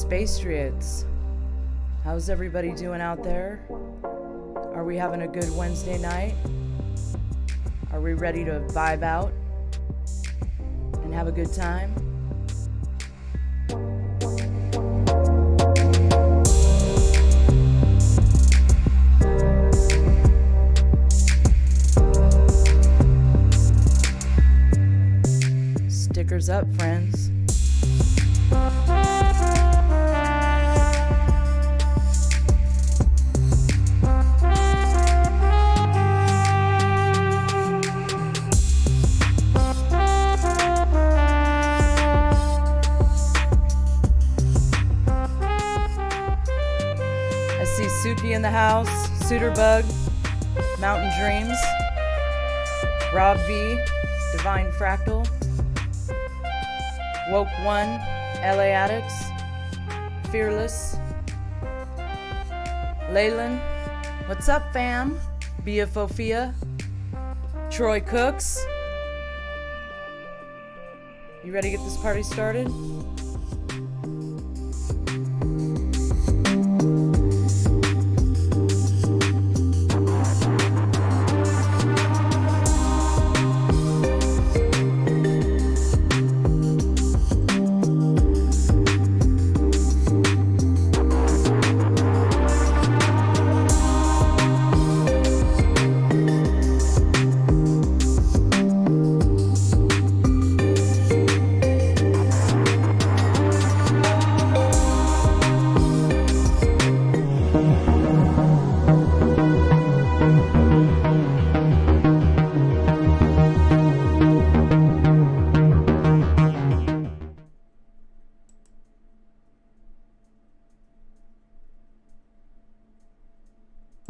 Spatriots, how's everybody doing out there? Are we having a good Wednesday night? Are we ready to vibe out and have a good time? Stickers up, friends. I see Suki in the house, Suiterbug, Mountain Dreams, Rob V, Divine Fractal, Woke One, LA Addicts, Fearless, Leyland, what's up fam? Biafofia, Troy Cooks. You ready to get this party started?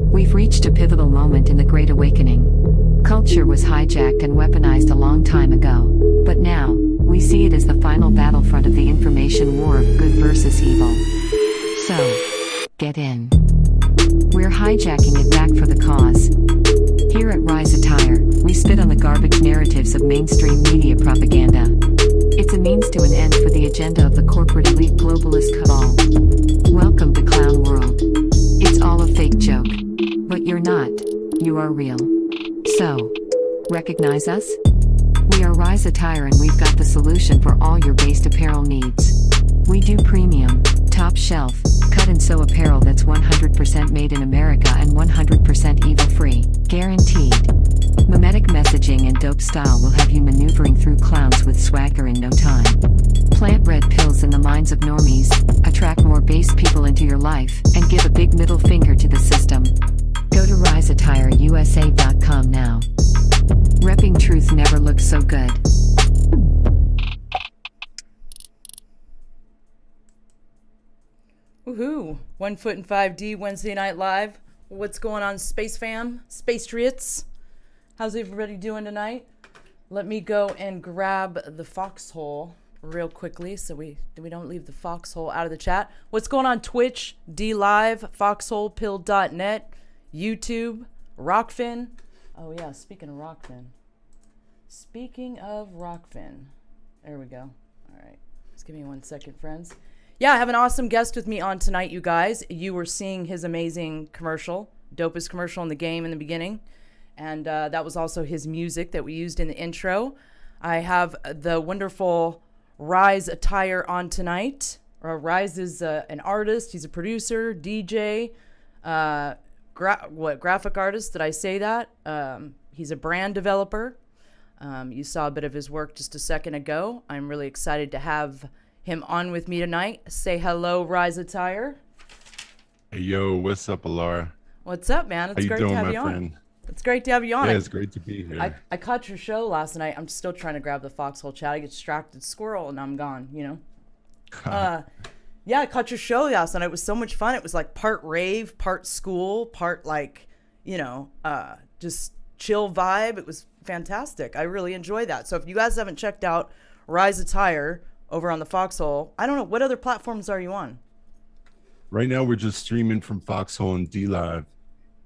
We've reached a pivotal moment in the Great Awakening. Culture was hijacked and weaponized a long time ago, but now, we see it as the final battlefront of the information war of good versus evil. So, get in. We're hijacking it back for the cause. Here at RISE Attire, we spit on the garbage narratives of mainstream media propaganda. It's a means to an end for the agenda of the corporate elite globalist cabal. Welcome to Clown World. It's all a fake joke. But you're not. You are real. So, recognize us? We are RISE Attire and we've got the solution for all your based apparel needs. We do premium, top shelf, cut and sew apparel that's 100% made in America and 100% evil-free, guaranteed. Mimetic messaging and dope style will have you maneuvering through clowns with swagger in no time. Plant red pills in the minds of normies, attract more based people into your life, and give a big middle finger to the system. Go to riseattireusa.com now. Repping truth never looked so good. Woohoo! 1 foot and 5D Wednesday Night Live. What's going on, Space Fam? Spatriots? How's everybody doing tonight? Let me go and grab the foxhole real quickly so we don't leave the foxhole out of the chat. What's going on Twitch, D Live, foxholepill.net, YouTube, Rockfin. Oh yeah, speaking of Rockfin. There we go. All right. Just give me 1 second, friends. Yeah, I have an awesome guest with me on tonight, you guys. You were seeing his amazing commercial, dopest commercial in the game in the beginning. And that was also his music that we used in the intro. I have the wonderful RISE Attire on tonight. RISE is an artist. He's a producer, DJ, graphic artist. Did I say that? He's a brand developer. You saw a bit of his work just a second ago. I'm really excited to have him on with me tonight. Say hello, RISE Attire. Hey, yo, what's up, Alara? What's up, man? It's great to have you on. It's great to have you on. Yeah, it's great to be here. I caught your show last night. I'm still trying to grab the foxhole chat. I get distracted, squirrel, and I'm gone, you know? Yeah, I caught your show last night. It was so much fun. It was like part rave, part school, part like, just chill vibe. It was fantastic. I really enjoy that. So if you guys haven't checked out RISE Attire over on the Foxhole, I don't know, what other platforms are you on? Right now, we're just streaming from Foxhole and D Live,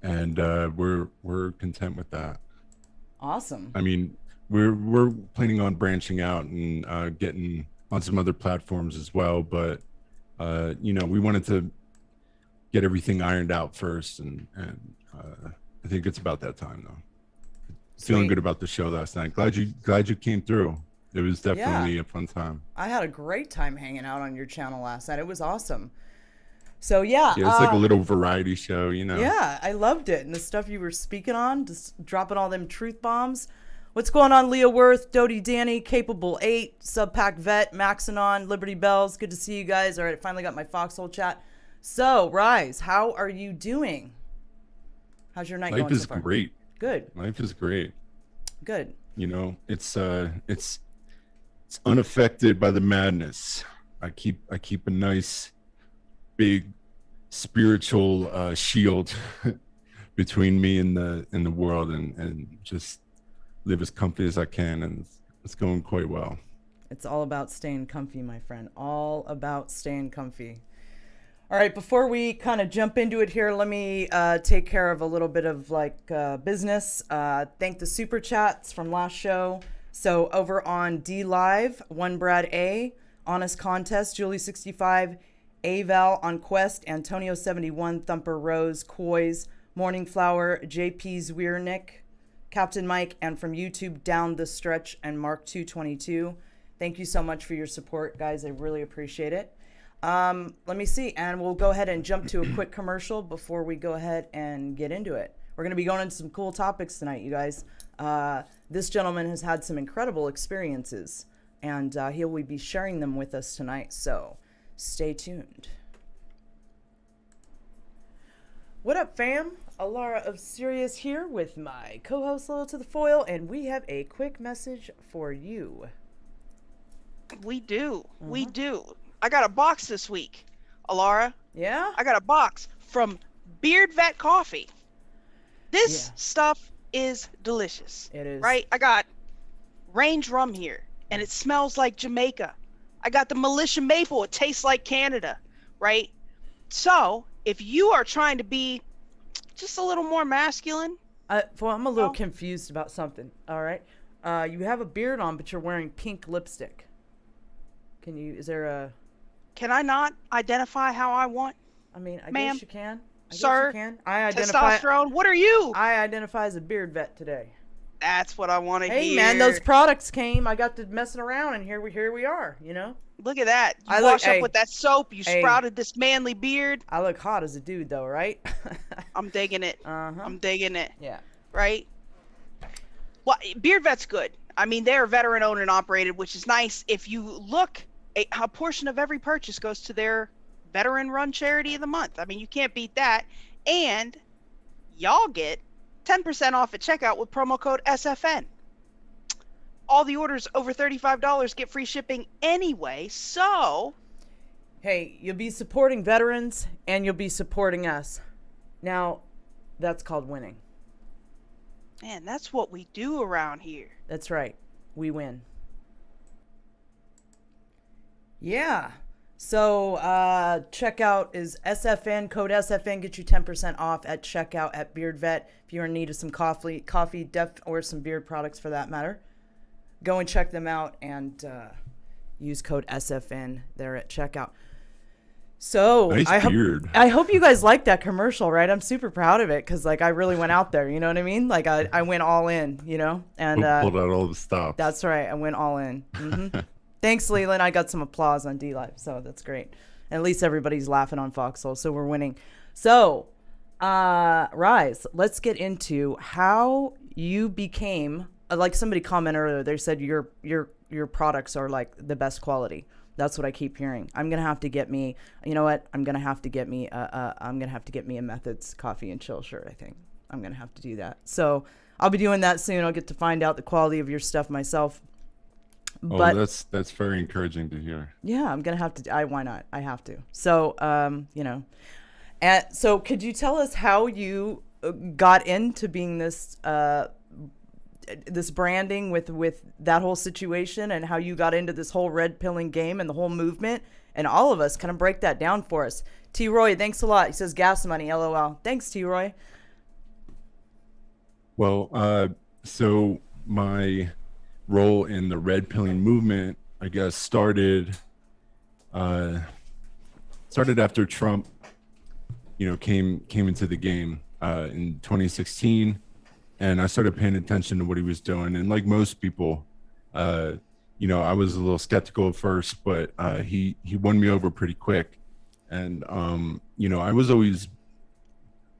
and we're content with that. Awesome. I mean, we're planning on branching out and getting on some other platforms as well, but we wanted to get everything ironed out first, and I think it's about that time though. Feeling good about the show last night. Glad you came through. It was definitely a fun time. I had a great time hanging out on your channel last night. It was awesome. So yeah, it's like a little variety show, Yeah, I loved it, and the stuff you were speaking on, just dropping all them truth bombs. What's going on, Leah Worth, Dodie Danny, Capable 8, Subpack Vet, Maxanon, Liberty Bells? Good to see you guys. All right, I finally got my Foxhole chat. So, Rise, how are you doing? How's your night going so far? Life is great. Good. Life is great. Good. It's unaffected by the madness. I keep a nice big spiritual shield between me and the world, and just live as comfy as I can, and it's going quite well. It's all about staying comfy, my friend. All about staying comfy. All right, before we kind of jump into it here, let me take care of a little bit of business. Thank the super chats from last show. So over on D Live, One Brad A, Honest Contest, Julie65, Aval on Quest, Antonio 71, Thumper Rose, Coys, Morning Flower, JP's Weirnick, Captain Mike, and from YouTube, Down the Stretch and Mark 222. Thank you so much for your support, guys. I really appreciate it. Let me see, and we'll go ahead and jump to a quick commercial before we go ahead and get into it. We're going to be going into some cool topics tonight, you guys. This gentleman has had some incredible experiences, and he will be sharing them with us tonight, so stay tuned. What up, fam? Alara of Sirius here with my co-host Loyal to the Foil, and we have a quick message for you. We do. We do. I got a box this week, Alara. Yeah? I got a box from BeardVet Coffee. This stuff is delicious. It is. Right? I got Range Rum here, and it smells like Jamaica. I got the Militia Maple. It tastes like Canada. Right? So, if you are trying to be just a little more masculine. I'm a little confused about something. All right. You have a beard on, but you're wearing pink lipstick. Can I not identify how I want? I mean, I guess you can. Sir, you can. Testosterone, what are you? I identify as a beard vet today. That's what I want to hear. Hey, man, those products came. I got to messing around, and here we are, Look at that. You wash up with that soap. You sprouted this manly beard. I look hot as a dude, though, right? I'm digging it. I'm digging it. Yeah. Right? Well, BeardVet's good. I mean, they're veteran owned and operated, which is nice. If you look, a portion of every purchase goes to their veteran run charity of the month. I mean, you can't beat that. And y'all get 10% off at checkout with promo code SFN. All the orders over $35 get free shipping anyway, so... Hey, you'll be supporting veterans, and you'll be supporting us. Now, that's called winning. Man, that's what we do around here. That's right. We win. Yeah. So, checkout is SFN. Code SFN gets you 10% off at checkout at BeardVet. If you're in need of some coffee, or some beard products for that matter, go and check them out and use code SFN there at checkout. So nice I hope you guys like that commercial, right? I'm super proud of it because I really went out there. You know what I mean? I went all in. And pulled out all the stops. That's right. I went all in. Mm-hmm. Thanks, Leland. I got some applause on D Live, so that's great. At least everybody's laughing on Foxhole, so we're winning. So, Rise, let's get into how you became. Like somebody commented earlier, they said your products are like the best quality. That's what I keep hearing. I'm gonna have to get me. You know what? I'm gonna have to get me a Methods Coffee and Chill shirt. I think I'm gonna have to do that. So I'll be doing that soon. I'll get to find out the quality of your stuff myself. But that's very encouraging to hear. Yeah, I'm gonna have to. Why not? I have to. So and so could you tell us how you got into being this branding with that whole situation, and how you got into this whole red pilling game and the whole movement, and all of us kind of break that down for us. T. Roy, thanks a lot. He says gas money, LOL. Thanks, T. Roy. Well, so my role in the red pilling movement, I guess, started started after Trump, came into the game in 2016, and I started paying attention to what he was doing. And like most people, I was a little skeptical at first, but he won me over pretty quick. And I was always,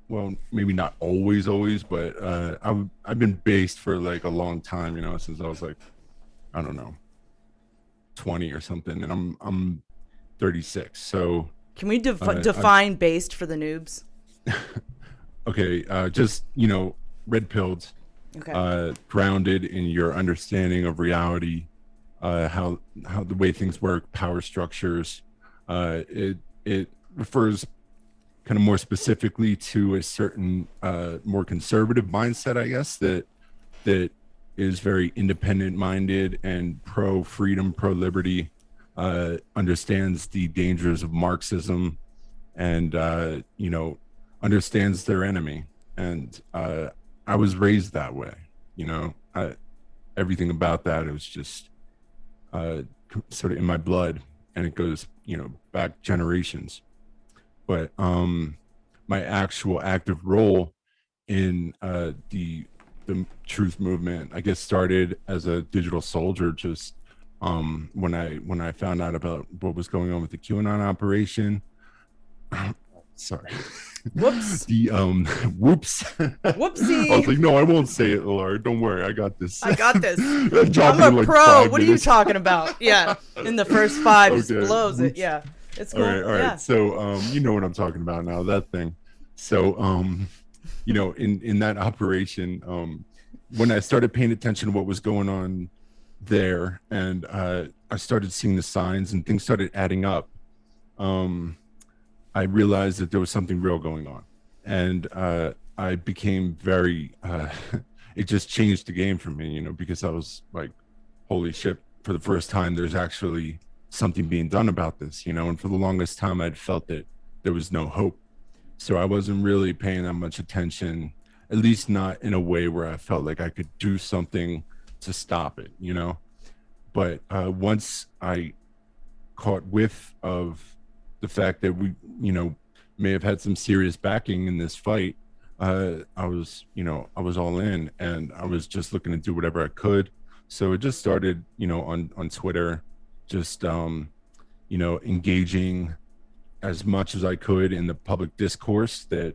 well, maybe not always, but I've been based for like a long time, since I was like, I don't know, 20 or something, and I'm 36. So can we define based for the noobs? Okay, just red pilled, Okay. grounded in your understanding of reality, how the way things work, power structures. It refers kind of more specifically to a certain more conservative mindset, I guess, that is very independent minded and pro freedom, pro liberty, understands the dangers of Marxism, and understands their enemy. And I was raised that way. Everything about that, it was just sort of in my blood, and it goes back generations. But my actual active role in the truth movement, I guess, started as a digital soldier, just when I found out about what was going on with the QAnon operation. Sorry. Whoops. The whoops. Whoopsie. I was like, no, I won't say it, Laura. Don't worry, I got this. I got this. I'm I'm a pro. What are you talking about? Yeah. In the first 5, just blows it. Yeah. It's cool. All right. Yeah. So you know what I'm talking about now, that thing. So in that operation, when I started paying attention to what was going on there, and I started seeing the signs and things started adding up, I realized that there was something real going on. And I became very it just changed the game for me, because I was like, holy shit, for the first time there's actually something being done about this, and for the longest time I'd felt that there was no hope. So I wasn't really paying that much attention, at least not in a way where I felt like I could do something to stop it, But once I caught whiff of the fact that we, may have had some serious backing in this fight, I was all in, and I was just looking to do whatever I could. So it just started, on Twitter, just engaging as much as I could in the public discourse that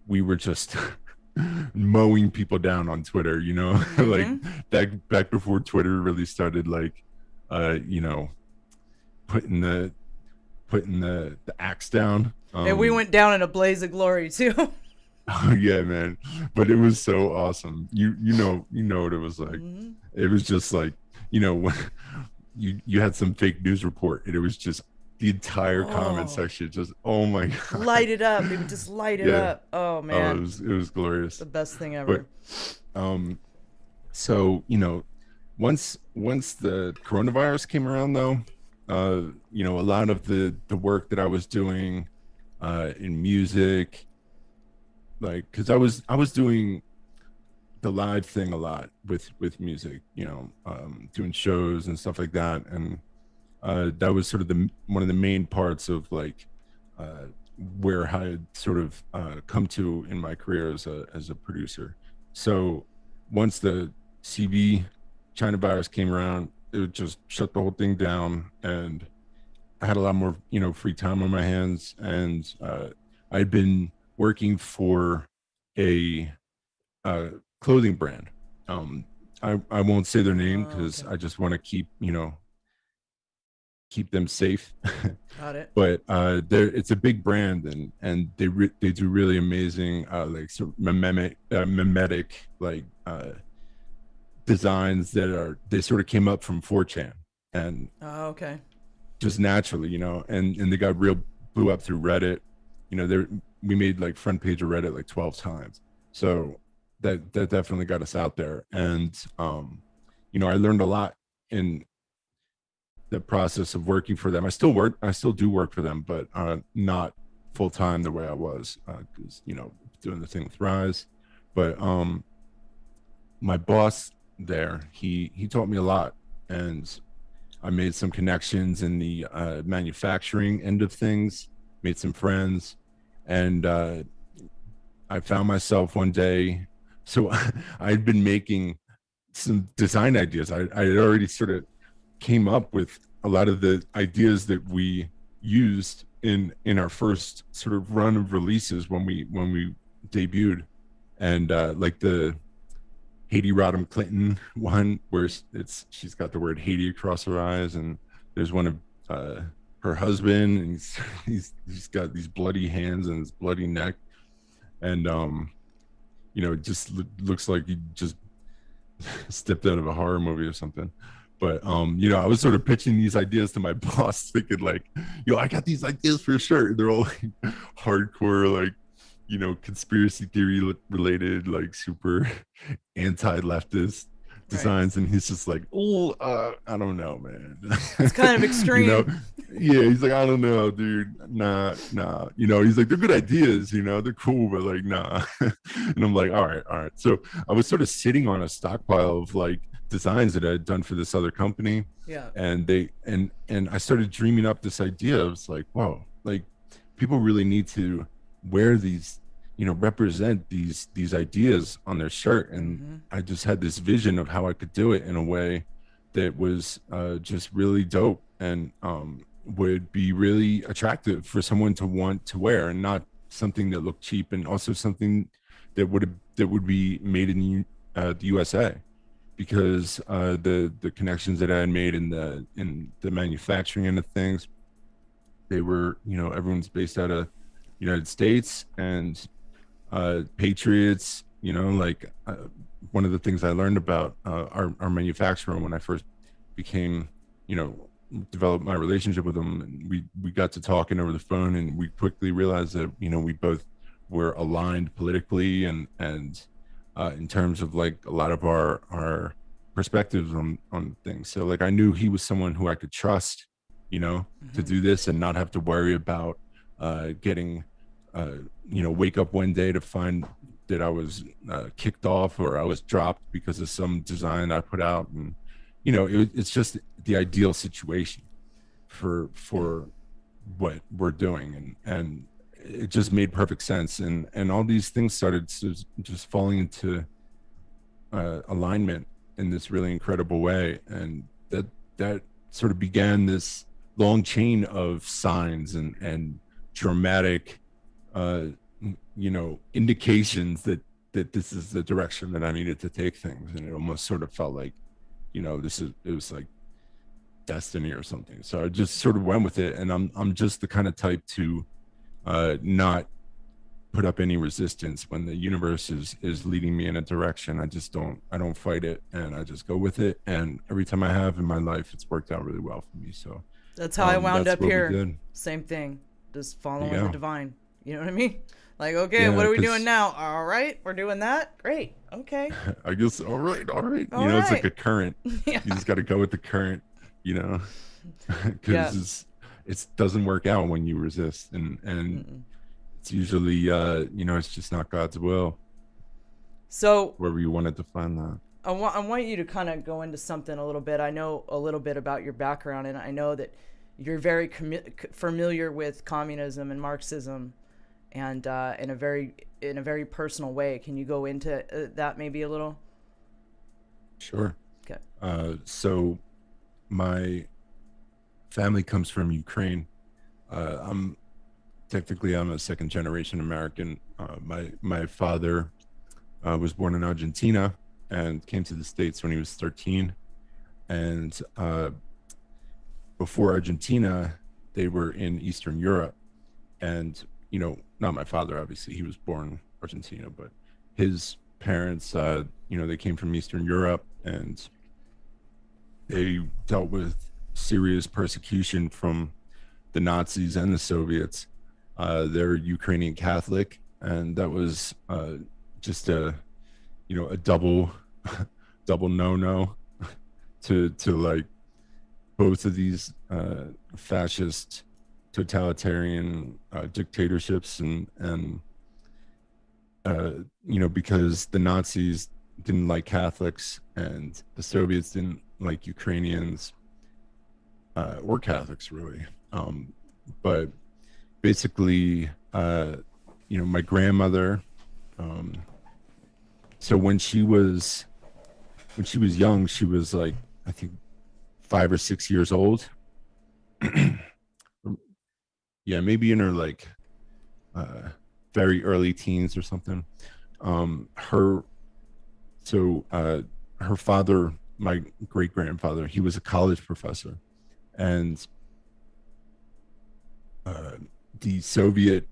we were just mowing people down on Twitter, Mm-hmm. like back before Twitter really started, like putting the axe down. And we went down in a blaze of glory too. Oh yeah, man. But it was so awesome. You know what it was like. Mm-hmm. It was just like, when you had some fake news report, and it was just the entire comment section just, oh my god, light it up. They would just light it up. Oh man. It was glorious. The best thing ever. But so once the coronavirus came around, though, a lot of the work that I was doing in music, like, because I was doing the live thing a lot with music, doing shows and stuff like that, and that was sort of one of the main parts of like where I had sort of come to in my career as a producer. So once the CB China virus came around, it just shut the whole thing down, and I had a lot more free time on my hands. And I'd been working for a clothing brand. I won't say their name because I just want to keep them safe. Got it. But it's a big brand, and they do really amazing like sort of mimetic like designs that they sort of came up from 4chan, and okay, just naturally, and they got blew up through Reddit. We made like front page of Reddit like 12 times. So that definitely got us out there. And I learned a lot in the process of working for them. I still do work for them, but not full time the way I was, because doing the thing with RISE. But my boss there, he taught me a lot, and I made some connections in the manufacturing end of things, made some friends, and I found myself one day. So I'd been making some design ideas. I had already sort of came up with a lot of the ideas that we used in our first sort of run of releases when we debuted, and like the Haiti Rodham Clinton one where she's got the word Haiti across her eyes, and there's one of her husband, and he's got these bloody hands and his bloody neck, and it just looks like he just stepped out of a horror movie or something. But I was sort of pitching these ideas to my boss, thinking like, I got these ideas for a shirt. They're all like hardcore, like, conspiracy theory related, like super anti-leftist designs. Right. And he's just like, I don't know, man. It's kind of extreme. Yeah, he's like, I don't know, dude. Nah. He's like, they're good ideas, they're cool, but like, nah. And I'm like, all right. So I was sort of sitting on a stockpile of like designs that I had done for this other company. Yeah. And I started dreaming up this idea. I was like, whoa, like people really need to wear these, represent these ideas on their shirt. And I just had this vision of how I could do it in a way that was just really dope and would be really attractive for someone to want to wear, and not something that looked cheap, and also something that would be made in the USA, because the connections that I had made in the manufacturing end of things, they were, everyone's based out of United States, and patriots, one of the things I learned about our manufacturer when I first became, developed my relationship with them, and we got to talking over the phone, and we quickly realized that, we both were aligned politically and in terms of like a lot of our perspectives on things. So like I knew he was someone who I could trust, to do this and not have to worry about getting wake up one day to find that I was kicked off or I was dropped because of some design I put out. And it's just the ideal situation for what we're doing, and it just made perfect sense, and all these things started just falling into alignment in this really incredible way, and that sort of began this long chain of signs and dramatic indications that this is the direction that I needed to take things. And it almost sort of felt like it was like destiny or something. So I just sort of went with it, and I'm just the kind of type to not put up any resistance when the universe is leading me in a direction. I don't fight it, and I just go with it, and every time I have in my life, it's worked out really well for me. So that's how I wound up here. Same thing, just following the divine, you know what I mean? Like, okay, what are we doing now? All right, we're doing that. Great. Okay. I guess all right. It's like a current. Yeah. You just got to go with the current, because it doesn't work out when you resist, and it's usually it's just not God's will. So wherever you wanted to find that. I want you to kind of go into something a little bit. I know a little bit about your background, and I know that you're very familiar with communism and Marxism, and in a very personal way. Can you go into that maybe a little? Sure. Okay. So my family comes from Ukraine. I'm a second generation American. My father was born in Argentina and came to the States when he was 13. And before Argentina, they were in Eastern Europe. And, not my father, obviously, he was born Argentina, but his parents, they came from Eastern Europe, and they dealt with serious persecution from the Nazis and the Soviets. They're Ukrainian Catholic, and that was just a double no to like both of these fascist totalitarian dictatorships, and because the Nazis didn't like Catholics and the Soviets didn't like Ukrainians, or Catholics really. But basically, my grandmother, so when she was young, she was like, I think 5 or 6 years old. Yeah, maybe in her like very early teens or something. Her father, my great grandfather, he was a college professor, and the Soviet,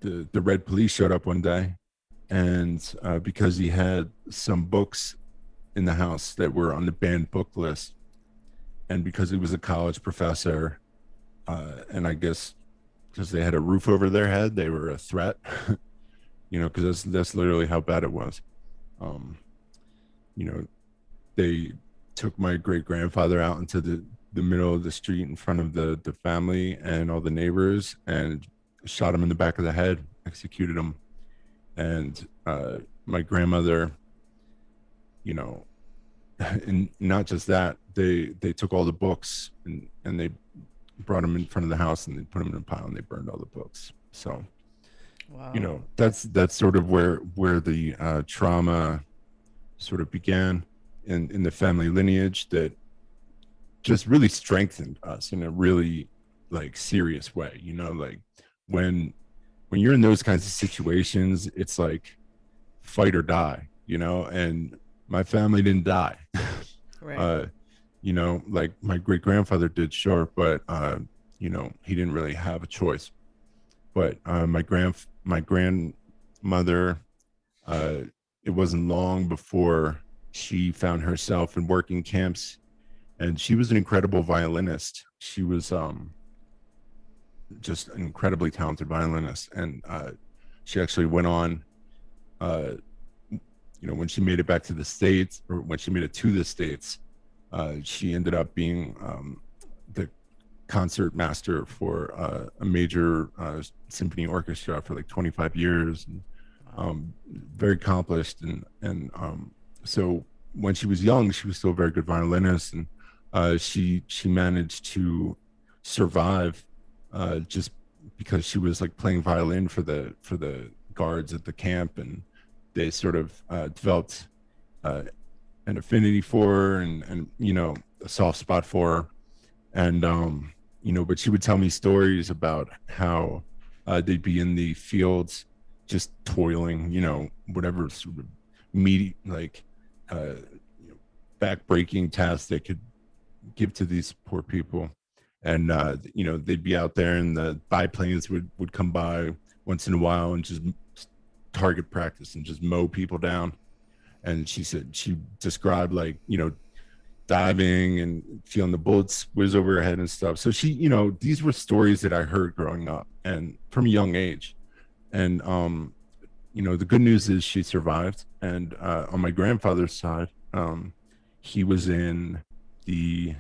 the Red Police showed up one day, and because he had some books in the house that were on the banned book list, and because he was a college professor, and I guess because they had a roof over their head, they were a threat. Because that's literally how bad it was. They took my great grandfather out into the middle of the street in front of the family and all the neighbors, and shot him in the back of the head, executed him. And my grandmother, and not just that, they took all the books and they brought them in front of the house, and they put them in a pile, and they burned all the books. So, Wow. that's sort of where the trauma sort of began in the family lineage, that just really strengthened us in a really like serious way. Like when you're in those kinds of situations, it's like fight or die, and my family didn't die. Right. Like my great grandfather did, sure, but he didn't really have a choice. But my grandmother, it wasn't long before she found herself in working camps, and she was an incredible violinist. She was just an incredibly talented violinist, and she actually went on, when she made it back to the States, or when she made it to the States, she ended up being the concert master for a major symphony orchestra for like 25 years, and very accomplished. And so when she was young, she was still a very good violinist, and she managed to survive just because she was like playing violin for the guards at the camp, and they sort of developed an affinity for her, and a soft spot for her. And but she would tell me stories about how they'd be in the fields just toiling, whatever sort of meaty, like back-breaking tasks they could give to these poor people. And they'd be out there, and the biplanes would come by once in a while and just target practice and just mow people down. And she described like diving and feeling the bullets whiz over her head and stuff. So these were stories that I heard growing up and from a young age. And the good news is she survived. And on my grandfather's side, he was in the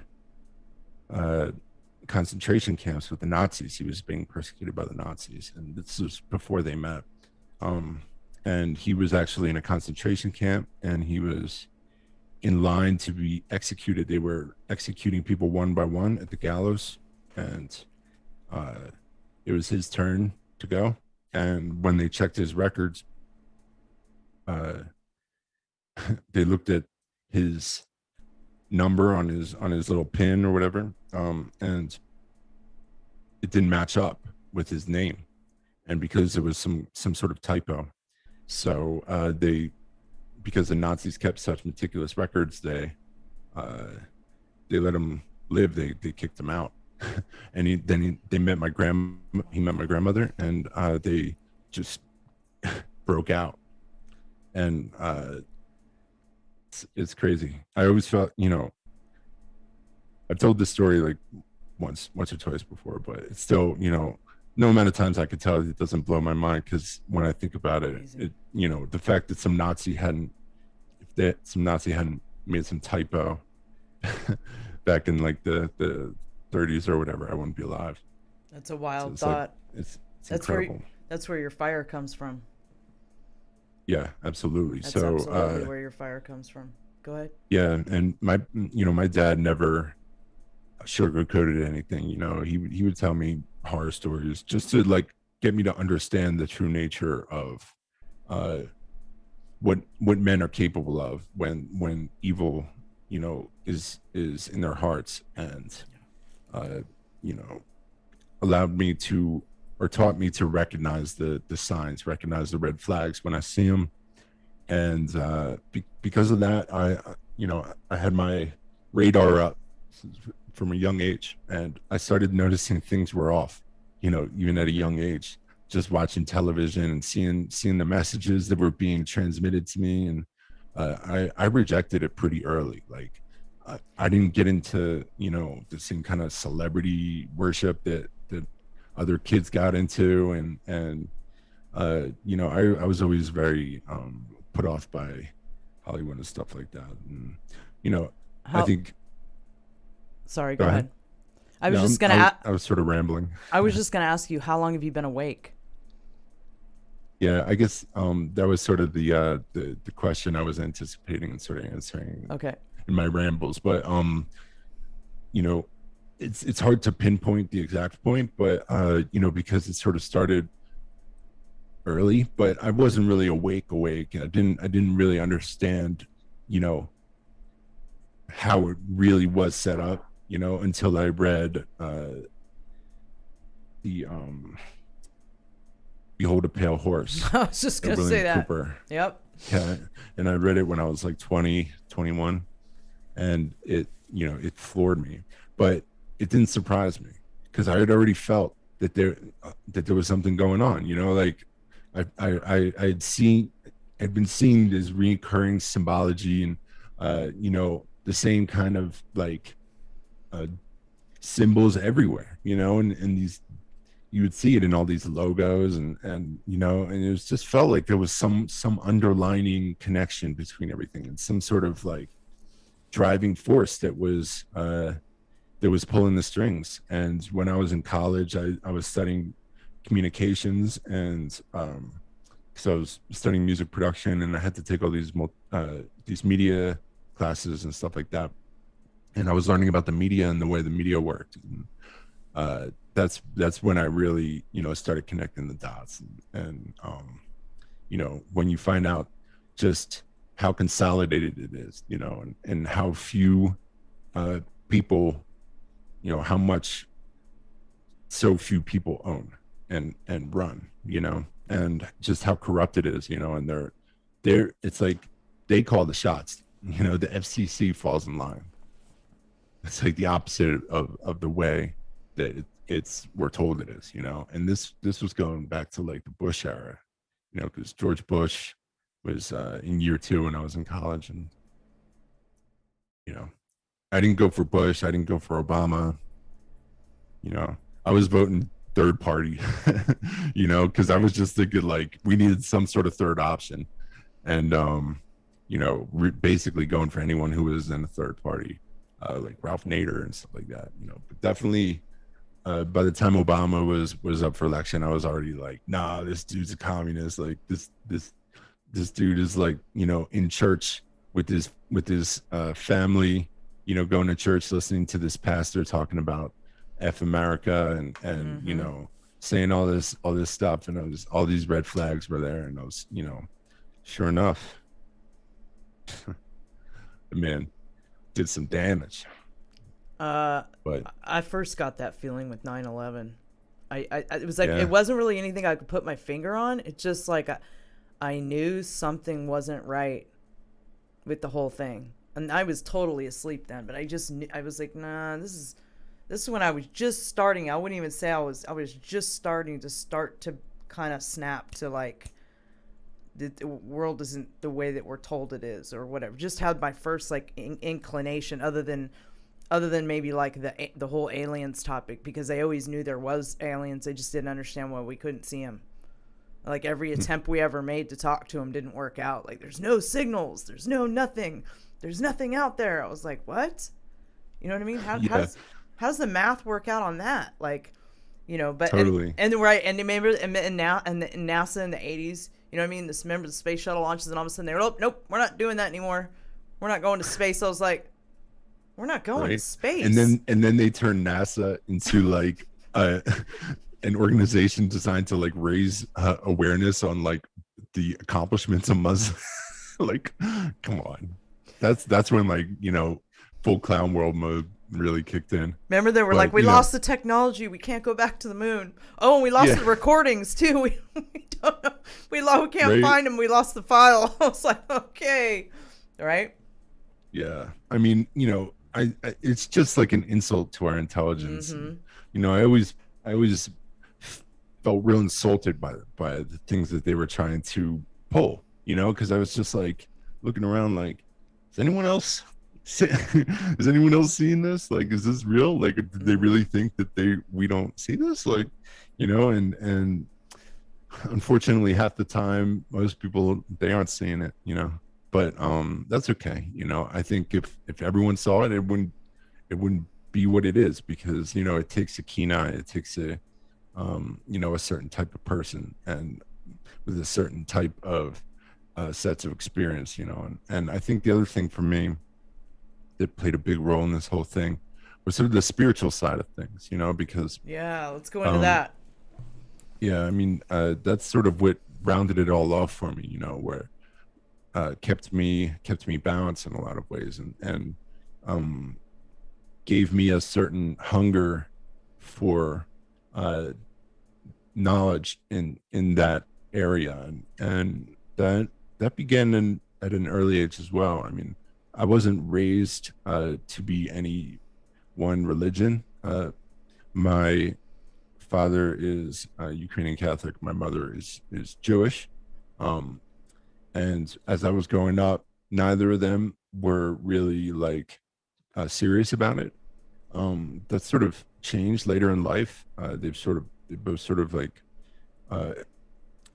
concentration camps with the Nazis. He was being persecuted by the Nazis, and this was before they met. And he was actually in a concentration camp, and he was in line to be executed. They were executing people one by one at the gallows, and it was his turn to go. And when they checked his records, they looked at his number on his little pin or whatever, and it didn't match up with his name, and because it was some sort of typo. So because the Nazis kept such meticulous records, they let him live. They kicked him out, and he met my grandmother, and they just broke out. And it's crazy. I always felt, I've told this story like once or twice before, but it's still, no amount of times I could tell it doesn't blow my mind, because when I think about it, the fact that some Nazi hadn't made some typo back in like the 30s or whatever, I wouldn't be alive. That's a wild it's thought. Like, it's that's incredible. That's where your fire comes from. Yeah, absolutely. That's so absolutely where your fire comes from. Go ahead. Yeah, and my dad never sugarcoated anything. You know, he would tell me horror stories just to like get me to understand the true nature of what men are capable of when evil, you know, is in their hearts, and you know, allowed me to, or taught me to recognize the signs, recognize the red flags when I see them. And because of that, I had my radar up from a young age, and I started noticing things were off, you know, even at a young age, just watching television and seeing the messages that were being transmitted to me. And I rejected it pretty early. Like I didn't get into, you know, the same kind of celebrity worship that other kids got into. And you know, I was always very put off by Hollywood and stuff like that. And, you know, I think. Sorry, go ahead. I was sort of rambling. I was just gonna ask you, how long have you been awake? Yeah, I guess that was sort of the question I was anticipating and sort of answering. Okay. In my rambles, but you know, it's hard to pinpoint the exact point, but you know, because it sort of started early, but I wasn't really awake. I didn't really understand, you know, how it really was set up, you know, until I read the Behold a Pale Horse. I was just gonna say that. Cooper. Yep. Yeah, and I read it when I was like 20, 21, and it, you know, it floored me, but it didn't surprise me because I had already felt that there was something going on, you know, like I'd been seeing this recurring symbology and you know, the same kind of like symbols everywhere, you know, and these, you would see it in all these logos and you know, and it was just felt like there was some underlining connection between everything and some sort of like driving force that was pulling the strings. And when I was in college, I was studying communications, and so I was studying music production, and I had to take all these media classes and stuff like that. And I was learning about the media and the way the media worked. And, that's when I really, you know, started connecting the dots. And you know, when you find out just how consolidated it is, you know, and how few people, you know, how much so few people own and run, you know, and just how corrupt it is, you know, and they're it's like they call the shots, you know, the FCC falls in line. It's like the opposite of the way that we're told it is, you know. And this was going back to like the Bush era, you know, because George Bush was in year 2 when I was in college. And, you know, I didn't go for Bush. I didn't go for Obama. You know, I was voting third party, you know, because I was just thinking like we needed some sort of third option. And, you know, basically going for anyone who was in a third party, like Ralph Nader and stuff like that, you know. But definitely by the time Obama was up for election, I was already like, nah, this dude's a communist. Like this dude is like, you know, in church with his family, you know, going to church, listening to this pastor talking about F America and mm-hmm. you know, saying all this stuff. And all these red flags were there. And I was, you know, sure enough, the man did some damage. But I first got that feeling with 9/11. It was like, It wasn't really anything I could put my finger on. It's just like I knew something wasn't right with the whole thing, and I was totally asleep then. But I just knew, I was like, nah, this is when I was just starting. I wouldn't even say I was just starting to kind of snap to like the world isn't the way that we're told it is, or whatever. Just had my first like inclination, other than maybe like the whole aliens topic, because I always knew there was aliens. I just didn't understand why we couldn't see them. Like every attempt we ever made to talk to them didn't work out. Like there's no signals, there's nothing out there. I was like, what? You know what I mean? How's the math work out on that? Like, you know, but totally. And right, and remember, and now and NASA in the 80s, you know what I mean? Remember the space shuttle launches, and all of a sudden they were, oh, nope, we're not doing that anymore. We're not going to space. I was like, We're not going to right? space. And then they turn NASA into like an organization designed to like raise awareness on like the accomplishments of Muslims. Like, come on. That's when like, you know, full clown world mode really kicked in. Remember, they were But, like, we you know, lost the technology. We can't go back to the moon. Oh, and we lost Yeah. the recordings too. We don't know. We can't Right. find them. We lost the file. I was like, okay. Right? Yeah. I mean, you know, I it's just like an insult to our intelligence. Mhm. You know, I always felt real insulted by the things that they were trying to pull, you know, because I was just like looking around like, is anyone else is anyone else seeing this? Like, is this real? Like, do they really think that we don't see this? Like, you know, and unfortunately half the time most people, they aren't seeing it, you know. But that's okay. You know, I think if everyone saw it, it wouldn't be what it is, because, you know, it takes a keen eye, it takes a you know, a certain type of person, and with a certain type of sets of experience, you know. And I think the other thing for me that played a big role in this whole thing was sort of the spiritual side of things, you know, because Yeah, let's go into that. yeah, I mean, that's sort of what rounded it all off for me, you know, where kept me balanced in a lot of ways, and gave me a certain hunger for knowledge in that area, and that began at an early age as well. I mean, I wasn't raised to be any one religion. My father is Ukrainian Catholic. My mother is Jewish. And as I was growing up, neither of them were really like serious about it. That sort of changed later in life. They both sort of like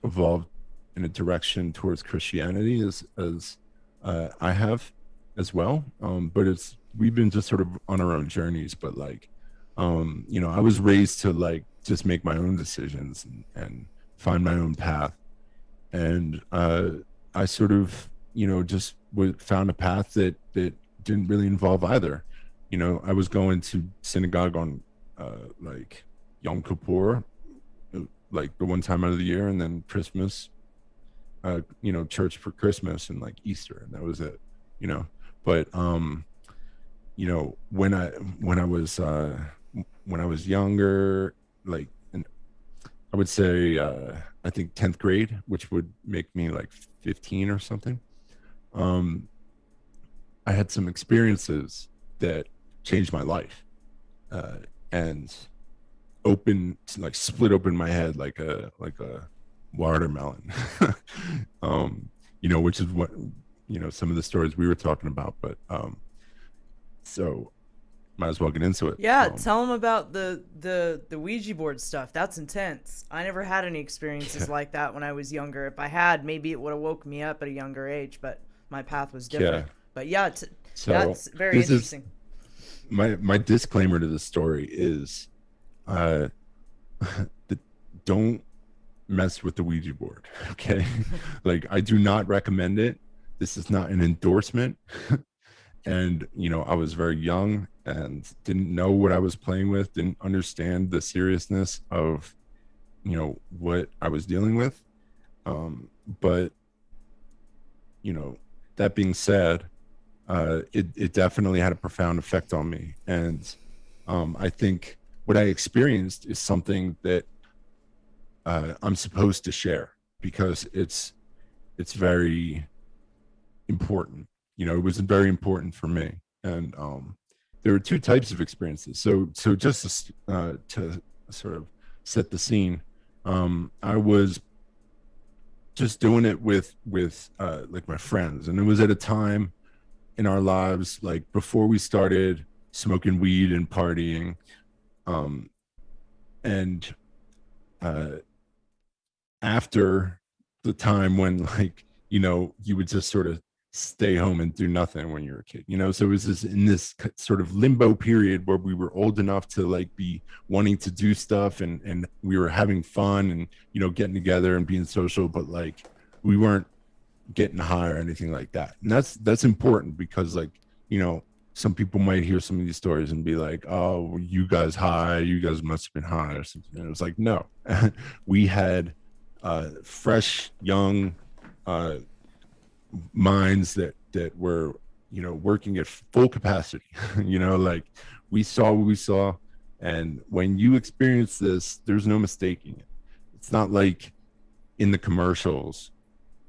evolved in a direction towards Christianity, as I have as well. But we've been just sort of on our own journeys. But like, you know, I was raised to like just make my own decisions and find my own path. And I sort of, you know, just found a path that didn't really involve either. You know, I was going to synagogue on like Yom Kippur, like the one time out of the year, and then Christmas, you know, church for Christmas and like Easter, and that was it, you know. But you know, when I was younger, like, I would say I think 10th grade, which would make me like 15 or something. I had some experiences that changed my life, and split open my head like a watermelon. You know, which is what, you know, some of the stories we were talking about. But so might as well get into it. Yeah, tell them about the Ouija board stuff. That's intense. I never had any experiences like that when I was younger. If I had, maybe it would have woke me up at a younger age, but my path was different. Yeah. But yeah, So that's very interesting. My disclaimer to the story is don't mess with the Ouija board, okay? Like, I do not recommend it. This is not an endorsement. And, you know, I was very young and didn't know what I was playing with, didn't understand the seriousness of, you know, what I was dealing with. But, you know, that being said, it definitely had a profound effect on me. And I think what I experienced is something that I'm supposed to share, because it's very important. You know, it was very important for me. And there were two types of experiences. So just to sort of set the scene, I was just doing it with like my friends, and it was at a time in our lives, like before we started smoking weed and partying, and after the time when, like, you know, you would just sort of stay home and do nothing when you're a kid, you know. So it was in this sort of limbo period where we were old enough to like be wanting to do stuff, and we were having fun and, you know, getting together and being social, but like we weren't getting high or anything like that. And that's important, because, like, you know, some people might hear some of these stories and be like, oh, you guys high, you guys must have been high or something. And it was like, no. We had fresh, young minds that were, you know, working at full capacity. You know, like, we saw what we saw, and when you experience this, there's no mistaking it. It's not like in the commercials,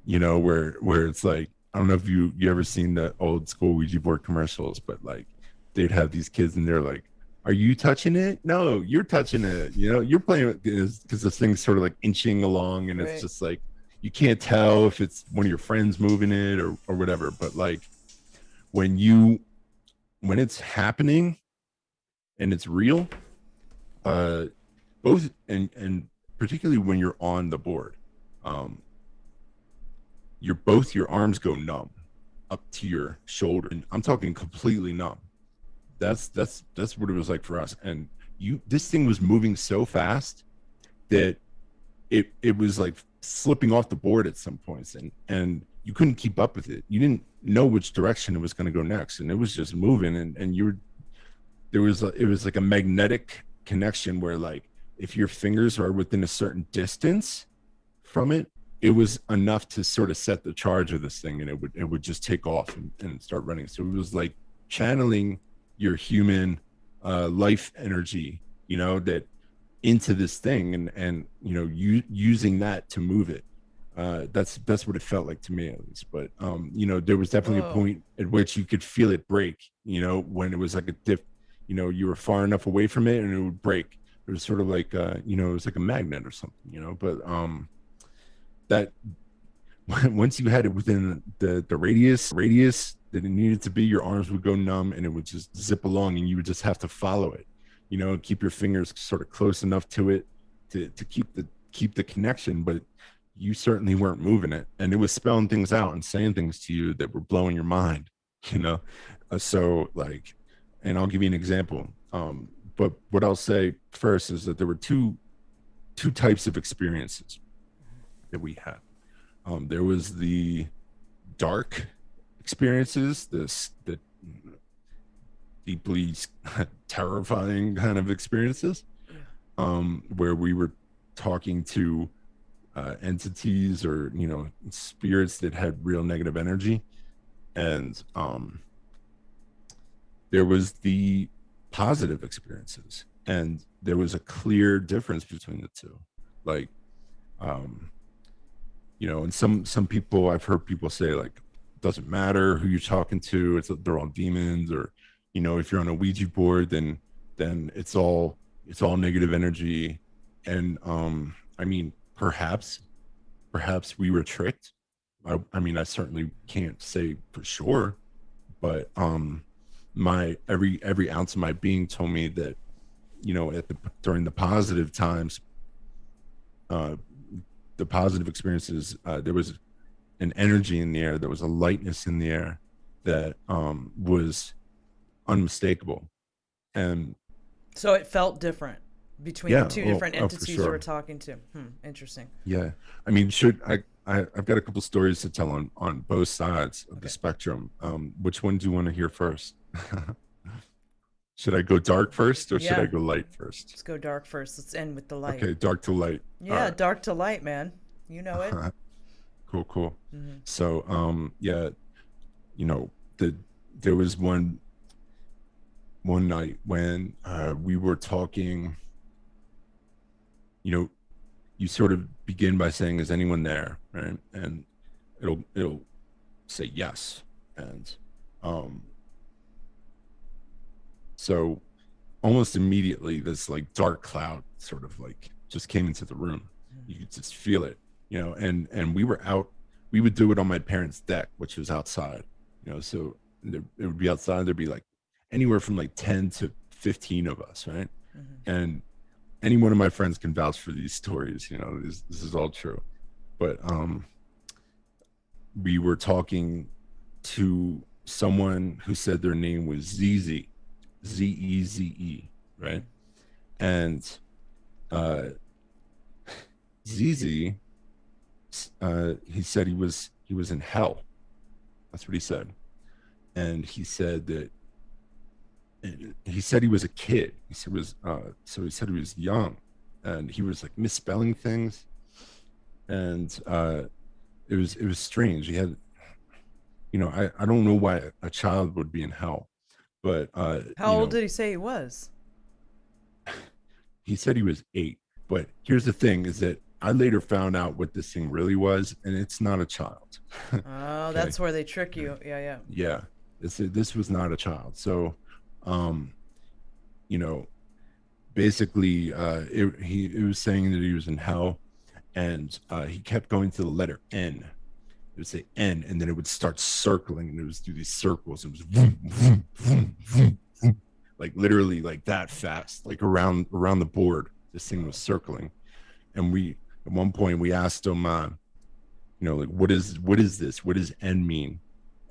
you know, where it's like, I don't know if you ever seen the old school Ouija board commercials, but like they'd have these kids and they're like, are you touching it? No, you're touching it. You know, you're playing with this, because this thing's sort of like inching along, and it's just like, you can't tell if it's one of your friends moving it or whatever. But like, when it's happening and it's real, both and particularly when you're on the board, your arms go numb up to your shoulder, and I'm talking completely numb. That's what it was like for us. And this thing was moving so fast that it was like slipping off the board at some points, and you couldn't keep up with it. You didn't know which direction it was going to go next, and it was just moving, and it was like a magnetic connection where, like, if your fingers are within a certain distance from it, it was enough to sort of set the charge of this thing, and it would just take off and start running. So it was like channeling your human life energy, you know, that into this thing, and you know, using that to move it. That's what it felt like to me, at least. But you know, there was definitely a point at which you could feel it break, you know, when it was like a dip, you know, you were far enough away from it and it would break. It was sort of like you know, it was like a magnet or something, you know. But that once you had it within the radius that it needed to be, your arms would go numb, and it would just zip along, and you would just have to follow it, you know, keep your fingers sort of close enough to it to keep the connection. But you certainly weren't moving it, and it was spelling things out and saying things to you that were blowing your mind, you know. So like, and I'll give you an example. But what I'll say first is that there were two types of experiences that we had. There was the dark experiences, the deeply terrifying kind of experiences, where we were talking to entities or, you know, spirits that had real negative energy. And there was the positive experiences, and there was a clear difference between the two. Like, you know, and some people, I've heard people say, like, it doesn't matter who you're talking to, they're all demons, or, you know, if you're on a Ouija board, then it's all negative energy. And I mean, perhaps we were tricked. I mean, I certainly can't say for sure, but my every ounce of my being told me that, you know, during the positive times, the positive experiences, there was an energy in the air, there was a lightness in the air that was unmistakable. And so it felt different between the two different entities you were talking to. Interesting. Yeah, I mean, I've got a couple stories to tell on both sides of the spectrum. Which one do you want to hear first? Should I go dark first, or should I go light first? Let's go dark first. Let's end with the light. Okay, dark to light. Yeah, right. Dark to light, man. You know it. Cool. Mm-hmm. So, yeah, you know, there was one night when we were talking. You know, you sort of begin by saying, "Is anyone there?" Right, and it'll say yes, and so almost immediately this like dark cloud sort of like just came into the room. You could just feel it, you know, and we were out, we would do it on my parents' deck, which was outside, you know, so it would be outside. There'd be like anywhere from like 10 to 15 of us, right? And any one of my friends can vouch for these stories, you know, this is all true. But we were talking to someone who said their name was Zeze, Z-E-Z-E, right? And Zeze, he said he was in hell. That's what he said. And he said that And he said he was a kid. He said he said he was young, and he was like misspelling things, and it was strange. He had, I don't know why a child would be in hell, but How old did he say he was? he said he was 8. But here's the thing: is that I later found out what this thing really was, and it's not a child. Oh, Okay? that's where they trick you. Yeah, yeah. Yeah, this was not a child. So, um, you know, basically, it was saying that he was in hell, and he kept going to the letter N. It would say N, and then it would start circling, and it was do these circles. It was vroom, vroom, vroom, vroom, vroom, like literally like that fast, like around the board. This thing was circling, and at one point we asked him, like what is this? What does N mean?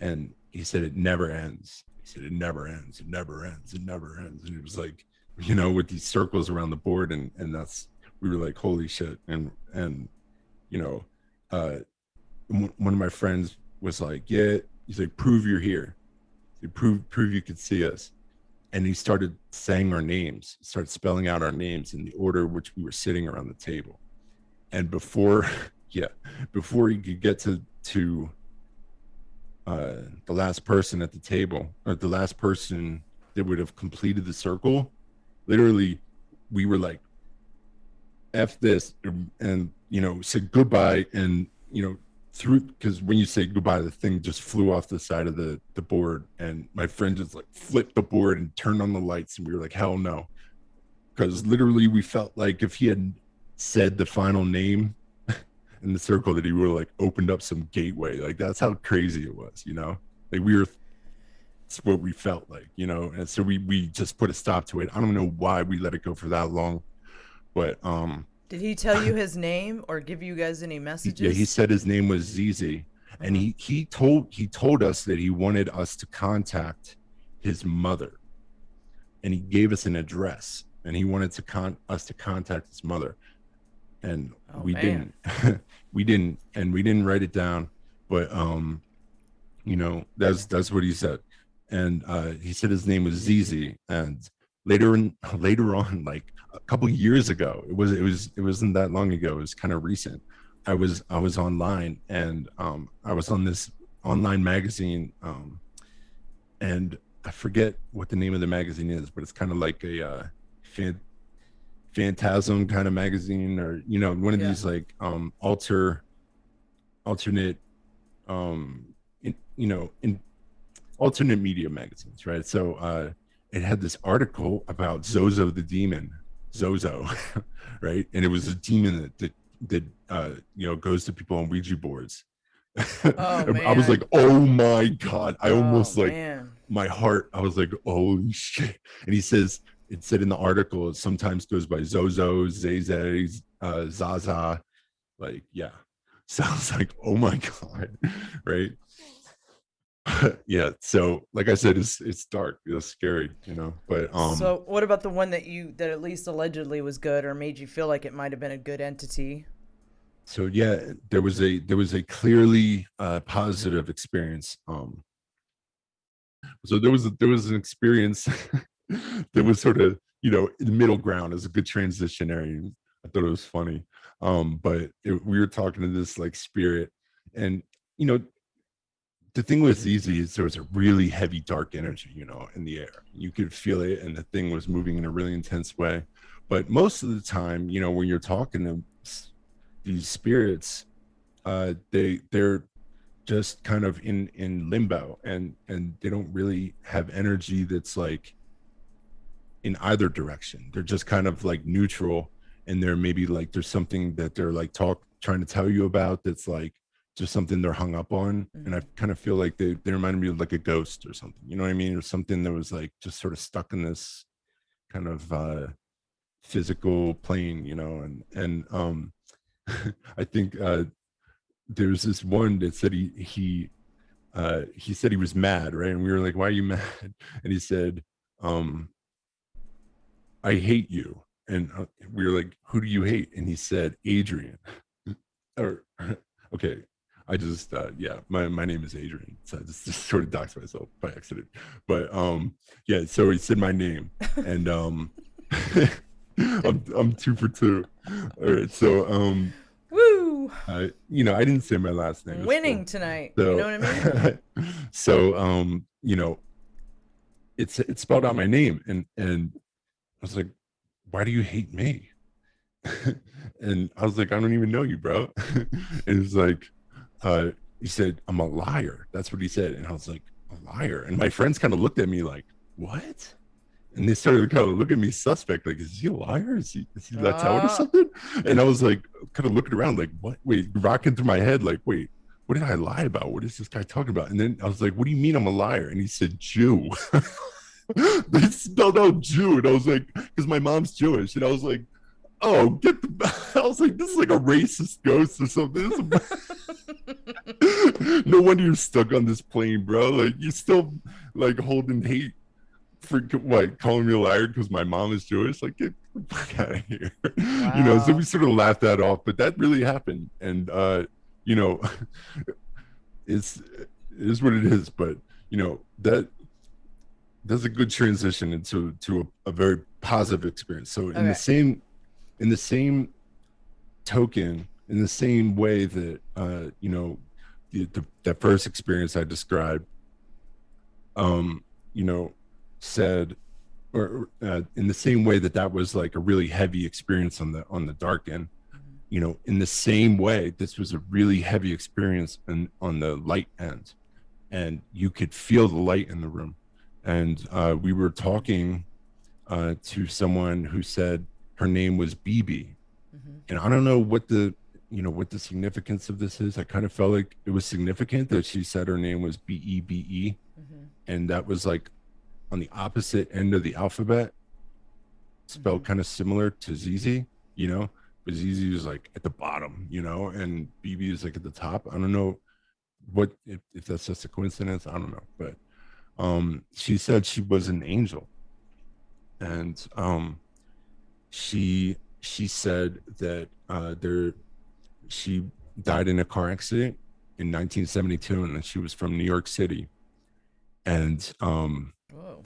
And he said it never ends. He said it never ends. It never ends. It never ends. And it was like, with these circles around the board, and that's, we were like, holy shit. And you know, one of my friends was like, yeah, he's like, prove you're here. He prove you could see us. And he started saying our names, started spelling out our names in the order which we were sitting around the table. And before he could get to the last person at the table, or the last person that would have completed the circle, literally we were like, F this, and said goodbye, and through, because when you say goodbye, the thing just flew off the side of the board, and my friend just like flipped the board and turned on the lights, and we were like, hell no. Because literally we felt like if he had said the final name in the circle, that he would have like opened up some gateway. Like, that's how crazy it was, like it's what we felt like, and so we just put a stop to it. I don't know why we let it go for that long, but Did he tell you his name or give you guys any messages? yeah, he said his name was ZZ, and he told us that he wanted us to contact his mother, and he gave us an address, and he wanted us to contact his mother, and we didn't we didn't write it down, but that's what he said. And he said his name was ZZ, and later on, like a couple years ago, it wasn't that long ago, it was kind of recent, I was online, and I was on this online magazine, and I forget what the name of the magazine is, but it's kind of like a phantasm kind of magazine, or one of these like alternate in alternate media magazines, right? So it had this article about Zozo the demon, Zozo, right? And it was a demon that goes to people on Ouija boards. I was like, oh my god, I almost my heart, I was like, holy shit. And it said in the article, it sometimes goes by Zozo, Zeze, Zaza, like, yeah. So I was like, oh my god, right? Yeah, so like I said, it's dark, it's scary, but so what about the one that at least allegedly was good, or made you feel like it might have been a good entity? So yeah, there was a clearly positive experience. So there was an experience that was sort of in the middle ground, as a good transition area. I thought it was funny, but we were talking to this like spirit, and the thing was easy is there was a really heavy dark energy in the air. You could feel it, and the thing was moving in a really intense way. But most of the time, when you're talking to these spirits, they're just kind of in limbo, and they don't really have energy that's like in either direction. They're just kind of like neutral, and they're maybe like there's something that they're like trying to tell you about that's like just something they're hung up on. And I kind of feel like they reminded me of like a ghost or something, you know what I mean, or something that was like just sort of stuck in this kind of physical plane, and I think there's this one that said he said he was mad, right? And we were like, why are you mad? And he said, I hate you. And we were like, who do you hate? And he said, Adrian. Or okay, I just yeah, my name is Adrian, so I just sort of doxed myself by accident. But yeah, so he said my name, and I'm 2 for 2. All right, so Woo! you know, I didn't say my last name. Winning tonight. So, You know what I mean? so you know, it's spelled out my name, and I was like, why do you hate me? And I was like, I don't even know you, bro. And it's like, he said, I'm a liar. That's what he said. And I was like, a liar? And my friends kind of looked at me like, what? And they started to kind of look at me suspect, like, is he a liar? Is he that's out or something? And I was like, kind of looking around, like, what? Wait, rocking through my head, like, wait, what did I lie about? What is this guy talking about? And then I was like, what do you mean I'm a liar? And he said, Jew. They spelled out Jew. And I was like, because my mom's Jewish. And I was like, oh, get the, I was like, this is like a racist ghost or something. No wonder you're stuck on this plane, bro. Like, you're still like holding hate for what, calling me a liar because my mom is Jewish. Like, get the fuck out of here. Wow. You know, so we sort of laughed that off, but that really happened. And you know, it is what it is. But you know, that's a good transition into a very positive experience. So in the same token, in the same way that you know, that first experience I described, you know, said, or in the same way that was like a really heavy experience on the dark end, you know, in the same way, this was a really heavy experience on the light end, and you could feel the light in the room. And we were talking to someone who said her name was BB. And I don't know what the significance of this is. I kind of felt like it was significant that she said her name was BEBE. And that was like on the opposite end of the alphabet, spelled kind of similar to ZZ, you know, but ZZ was like at the bottom, you know, and BB is like at the top. I don't know what, if that's just a coincidence, I don't know. But she said she was an angel. And she said that she died in a car accident in 1972, and she was from New York City. And Whoa.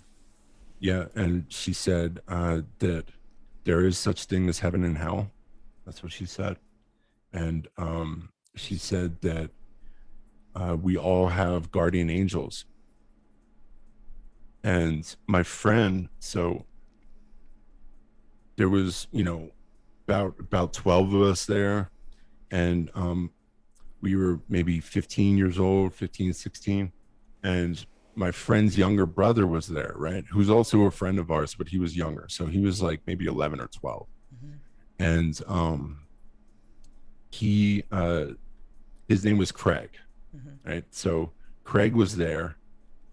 Yeah, and she said that there is such thing as heaven and hell. That's what she said. And she said that we all have guardian angels. And my friend, so there was, you know, about 12 of us there, and we were maybe 15 years old, 15, 16, and my friend's younger brother was there, right, who's also a friend of ours, but he was younger, so he was like maybe 11 or 12. And his name was Craig, right? So Craig was there,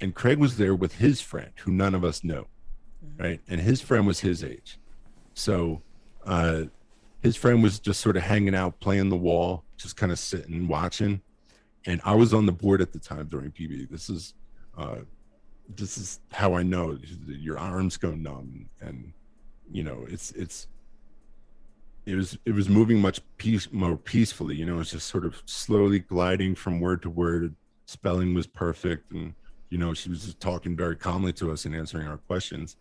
and Craig was there with his friend, who none of us know, right? And his friend was his age. So his friend was just sort of hanging out, playing the wall, just kind of sitting, watching. And I was on the board at the time during PB. This is how I know your arms go numb, and you know, it was moving much more peacefully. You know, it's just sort of slowly gliding from word to word. Spelling was perfect, and you know, she was just talking very calmly to us and answering our questions.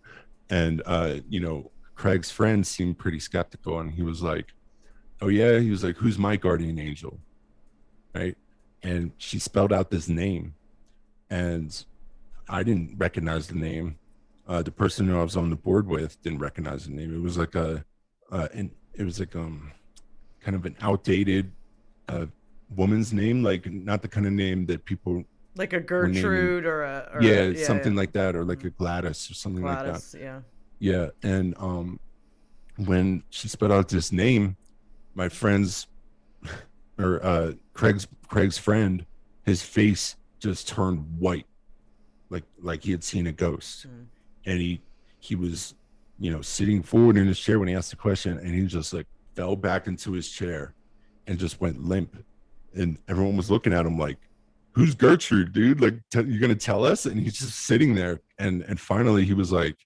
And you know, Craig's friend seemed pretty skeptical, and he was like, oh yeah, he was like, who's my guardian angel, right? And she spelled out this name, and I didn't recognize the name. The person who I was on the board with didn't recognize the name. It was like kind of an outdated woman's name, like not the kind of name that people like a Gertrude or something like that, or like a Gladys or something like that. Yeah. And when she spelled out this name, my friend's or Craig's friend, his face just turned white, like he had seen a ghost. And he was, you know, sitting forward in his chair when he asked the question, and he just like fell back into his chair and just went limp. And everyone was looking at him like, who's Gertrude, dude? Like, you're gonna tell us? And he's just sitting there. And finally he was like,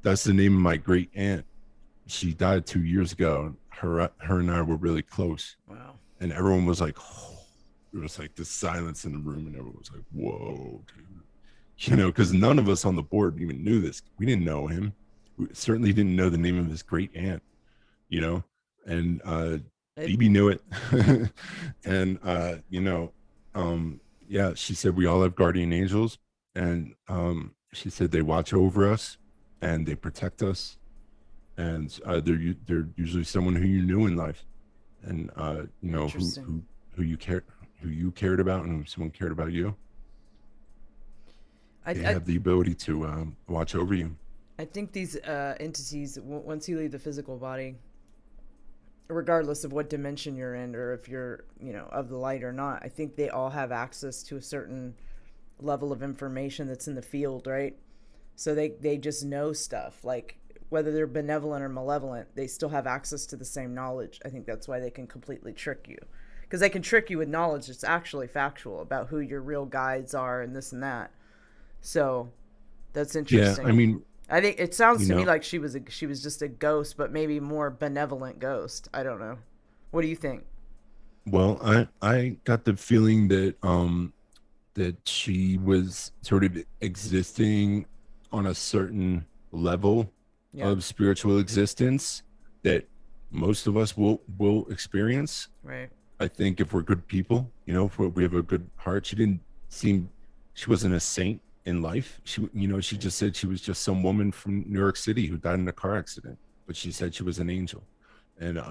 that's the name of my great aunt. She died 2 years ago. Her and I were really close. Wow. And everyone was like, oh. there was like this silence in the room, and everyone was like, whoa, dude. Because none of us on the board even knew this. We didn't know him. We certainly didn't know the name of his great aunt, and Phoebe knew it. And yeah, she said we all have guardian angels, and she said they watch over us and they protect us, and they're usually someone who you knew in life, and who you cared about, and someone cared about you. They have the ability to watch over you. I think these entities, once you leave the physical body, regardless of what dimension you're in, or if you're, of the light or not, I think they all have access to a certain level of information that's in the field, right? So they just know stuff. Like, whether they're benevolent or malevolent, they still have access to the same knowledge. I think that's why they can completely trick you. Because they can trick you with knowledge that's actually factual about who your real guides are and this and that. So that's interesting. Yeah, I mean, I think it sounds to me like she was just a ghost, but maybe more benevolent ghost. I don't know. What do you think? Well, I got the feeling that that she was sort of existing on a certain level of spiritual existence that most of us will experience. Right. I think if we're good people, if we have a good heart. She wasn't a saint in life. She just said she was just some woman from New York City who died in a car accident, but she said she was an angel. And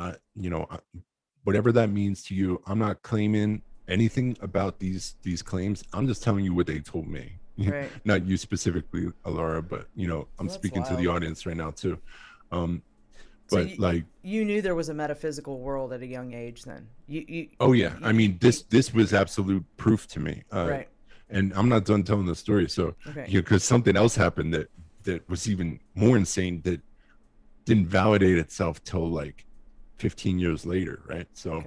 whatever that means to you, I'm not claiming anything about these claims. I'm just telling you what they told me. Right. Not you specifically, Alara, but I'm speaking to the audience right now too. But you knew there was a metaphysical world at a young age then. Oh yeah. I mean, this was absolute proof to me. Right. And I'm not done telling the story. So, because something else happened that was even more insane, that didn't validate itself till like 15 years later. Right. So,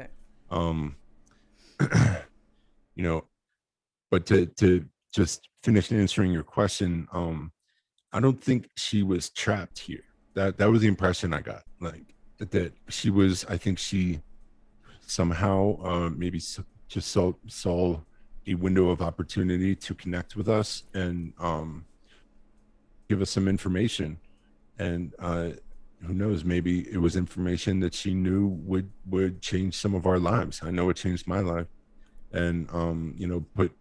but to just finish answering your question, I don't think she was trapped here. That was the impression I got. Like that she was. I think she somehow maybe just saw a window of opportunity to connect with us and give us some information. And who knows, maybe it was information that she knew would change some of our lives. I know it changed my life. And but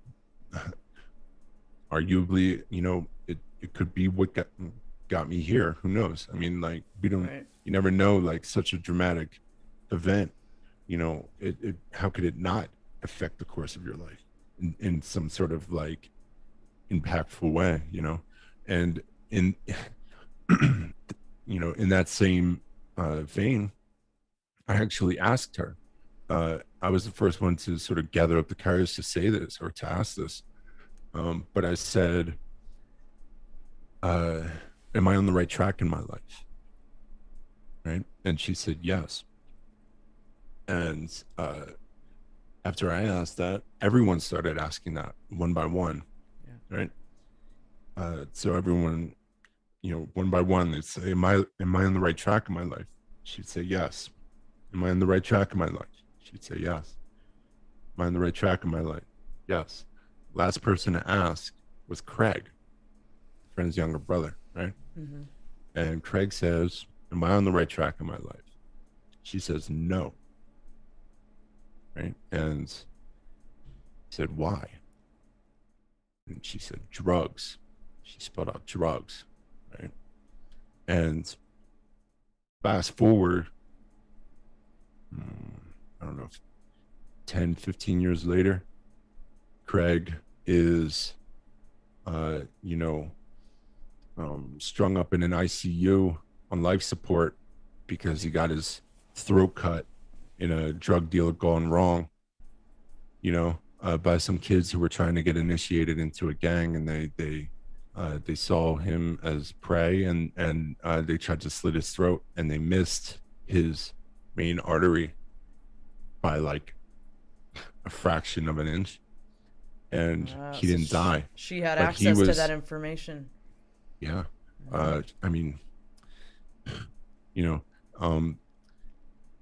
arguably, it could be what got me here. Who knows? I mean, like, you never know, like such a dramatic event, how could it not affect the course of your life in some sort of like impactful way, and in in that same vein, I actually asked her. I was the first one to sort of gather up the courage to say this or to ask this, but I said, am I on the right track in my life? Right. And she said yes. And after I asked that, everyone started asking that one by one. Right. So everyone, one by one, they'd say, am I on the right track in my life? She'd say yes. Am I on the right track in my life? She'd say yes. Am I on the right track in my life? Yes. Last person to ask was Craig, friend's younger brother, right? Mm-hmm. And Craig says, am I on the right track in my life? She says no. Right? And I said, why? And she said, drugs. She spelled out drugs, right? And fast forward, I don't know, 10, 15 years later, Craig is, strung up in an ICU on life support because he got his throat cut in a drug deal gone wrong, by some kids who were trying to get initiated into a gang, and they saw him as prey, and they tried to slit his throat, and they missed his main artery by like a fraction of an inch, and he didn't die. She had access to that information. Yeah. I mean, none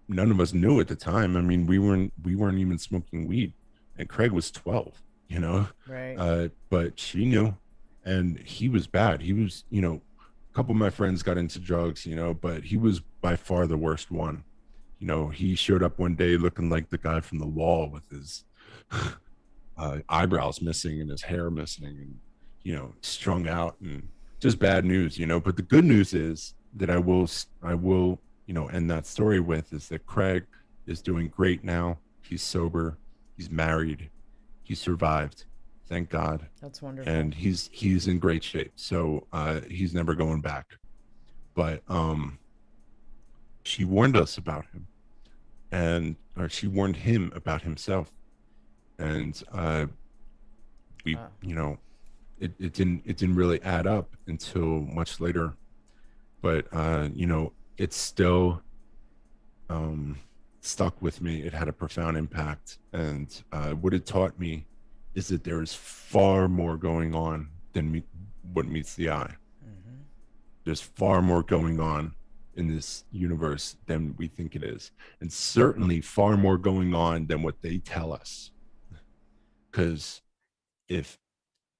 of us knew at the time. I mean, we weren't even smoking weed. and Craig was 12, you know. Right. But she knew, and he was bad. He was, you know, a couple of my friends got into drugs, you know, but he was by far the worst one. You know, he showed up one day looking like the guy from The Wall with his eyebrows missing and his hair missing, and, you know, strung out, and just bad news, you know. But the good news is that I will, you know, end that story with is that Craig is doing great now. He's sober, he's married, he survived, thank God. That's wonderful. And he's in great shape. So he's never going back. But she warned us about him, or she warned him about himself. And we, Wow. you know, it didn't really add up until much later. But you know, it's still stuck with me. It had a profound impact. And what it taught me is that there is far more going on than what meets the eye. Mm-hmm. There's far more going on in this universe than we think it is, and certainly far more going on than what they tell us. Because if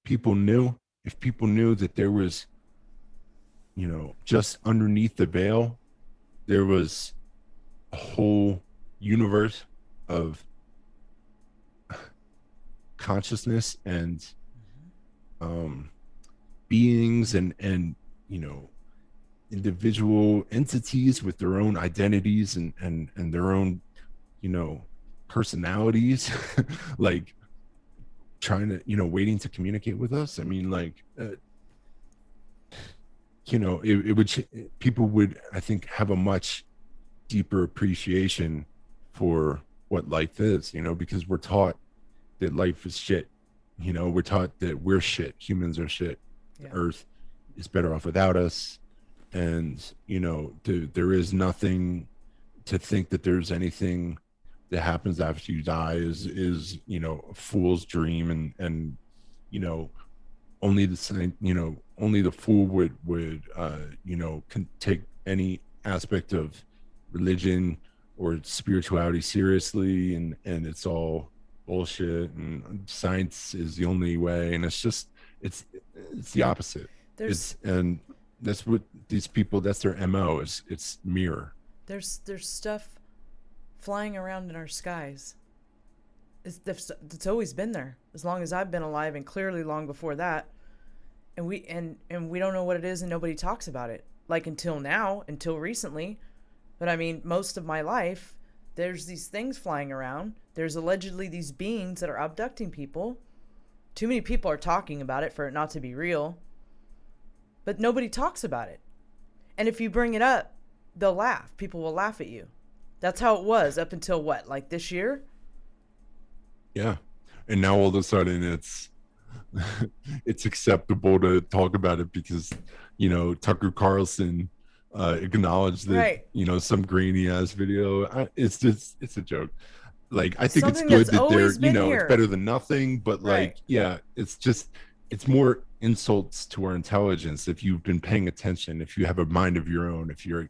people knew that there was, you know, just underneath the veil, there was a whole universe of consciousness and beings and you know, individual entities with their own identities and their own, you know, personalities, like trying to, you know, waiting to communicate with us. I mean, like, you know, it would, people would, I think, have a much deeper appreciation for what life is, you know, because we're taught that life is shit. You know, we're taught that we're shit. Humans are shit. Yeah. Earth is better off without us. And, you know, there is nothing to think that there's anything that happens after you die is, you know, a fool's dream. And, you know, only the fool would, you know, can take any aspect of religion or spirituality seriously. And it's all bullshit, and science is the only way. And it's just, it's the opposite. And that's what these people, that's their MO, it's mirror. There's stuff flying around in our skies. It's always been there as long as I've been alive, and clearly long before that. And we don't know what it is, and nobody talks about it. Like until now, until recently. But I mean, most of my life, there's these things flying around. There's allegedly these beings that are abducting people. Too many people are talking about it for it not to be real. But nobody talks about it. And if you bring it up, they'll laugh. People will laugh at you. That's how it was up until what, like this year? Yeah. And now all of a sudden it's acceptable to talk about it because, you know, Tucker Carlson acknowledged that, right. You know, some grainy ass video. It's a joke. Like, I think Something it's good that they're, you know, here. It's better than nothing, but like, right. Yeah, it's more insults to our intelligence. If you've been paying attention, if you have a mind of your own, if you're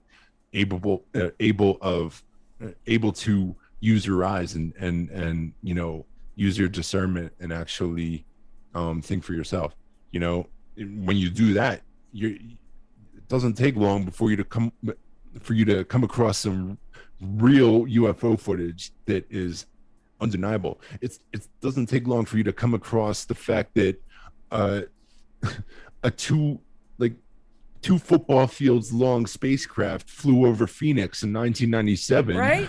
able to use your eyes and, you know, use your discernment and actually think for yourself. You know, when you do that, it doesn't take long for you to come across some real UFO footage that is undeniable. It doesn't take long for you to come across the fact that two football fields long spacecraft flew over Phoenix in 1997. Right?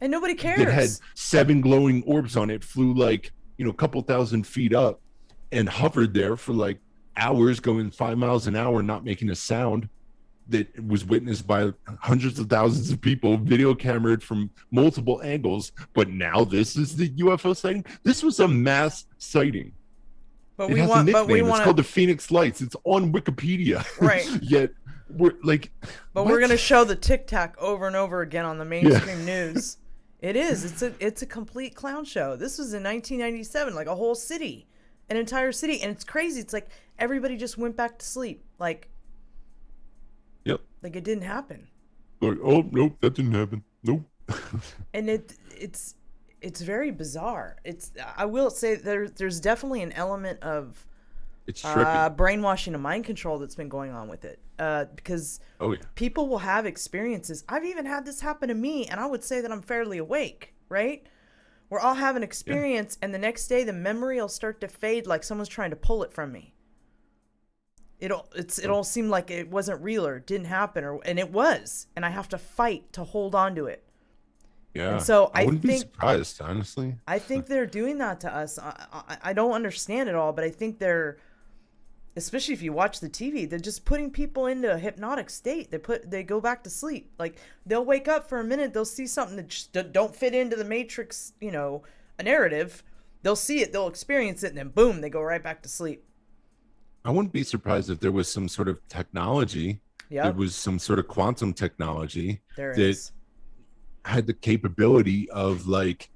And nobody cares. That had 7 glowing orbs on it, flew like, you know, a couple thousand feet up and hovered there for like hours, going 5 miles an hour, not making a sound. That was witnessed by hundreds of thousands of people, video cameraed from multiple angles. But now this is the UFO sighting. This was a mass sighting. But it's called the Phoenix Lights. It's on Wikipedia. Right. Yet we're like, but we're gonna show the Tic Tac over and over again on the mainstream news. It is. It's a complete clown show. This was in 1997, like a whole city, an entire city, and it's crazy. It's like everybody just went back to sleep. Like, yep. Like it didn't happen. Like, oh nope, that didn't happen. Nope. And it's it's very bizarre. I will say there's definitely an element of It's trippy. brainwashing and mind control that's been going on with it. Because Oh yeah. people will have experiences. I've even had this happen to me, and I would say that I'm fairly awake, right? Where I'll have an experience, and the next day the memory will start to fade like someone's trying to pull it from me. It'll seem like it wasn't real or it didn't happen, and it was, and I have to fight to hold on to it. Yeah. And so I wouldn't be think surprised, honestly. I think they're doing that to us. I don't understand it all, but I think they're, especially if you watch the TV, they're just putting people into a hypnotic state. They go back to sleep. Like they'll wake up for a minute, they'll see something that just don't fit into the Matrix, a narrative. They'll see it, they'll experience it, and then boom, they go right back to sleep. I wouldn't be surprised if there was some sort of technology. Yep. There was some sort of quantum technology There that is. had the capability of like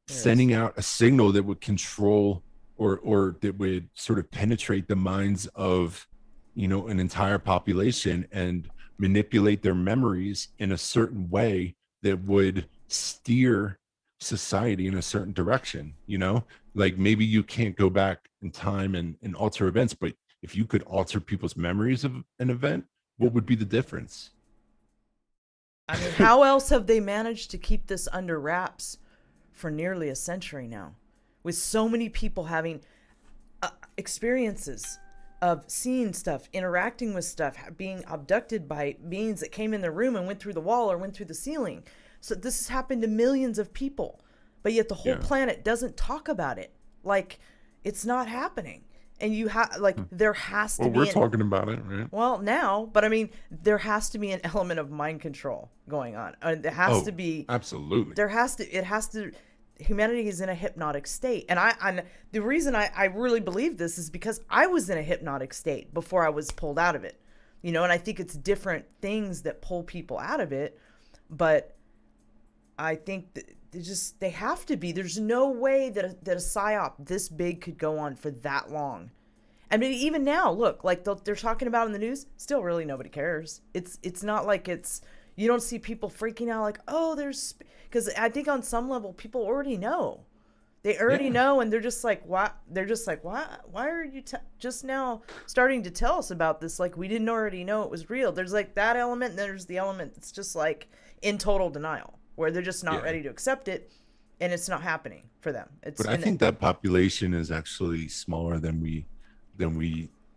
sending out a signal that would control or that would sort of penetrate the minds of an entire population and manipulate their memories in a certain way that would steer society in a certain direction. Like maybe you can't go back in time and alter events, but if you could alter people's memories of an event, what would be the difference? I mean, how else have they managed to keep this under wraps for nearly a century now? With so many people having experiences of seeing stuff, interacting with stuff, being abducted by beings that came in the room and went through the wall or went through the ceiling. So this has happened to millions of people, but yet the whole planet doesn't talk about it. Like it's not happening. And there has to be. Well, we're talking about it, right? Well, now, but I mean, there has to be an element of mind control going on. There has to be. Absolutely. Humanity is in a hypnotic state. And the reason I really believe this is because I was in a hypnotic state before I was pulled out of it. And I think it's different things that pull people out of it. But I think that they have to be. There's no way that a psyop this big could go on for that long. I mean, even now, look, like they're talking about in the news, still really nobody cares. It's not like you don't see people freaking out like, oh, because I think on some level people already know. They already know, and they're just like, why? They're just like, why are you just now starting to tell us about this? Like we didn't already know it was real. There's like that element, and there's the element that's just like in total denial, where they're just not ready to accept it, and it's not happening for them. But I think that population is actually smaller than we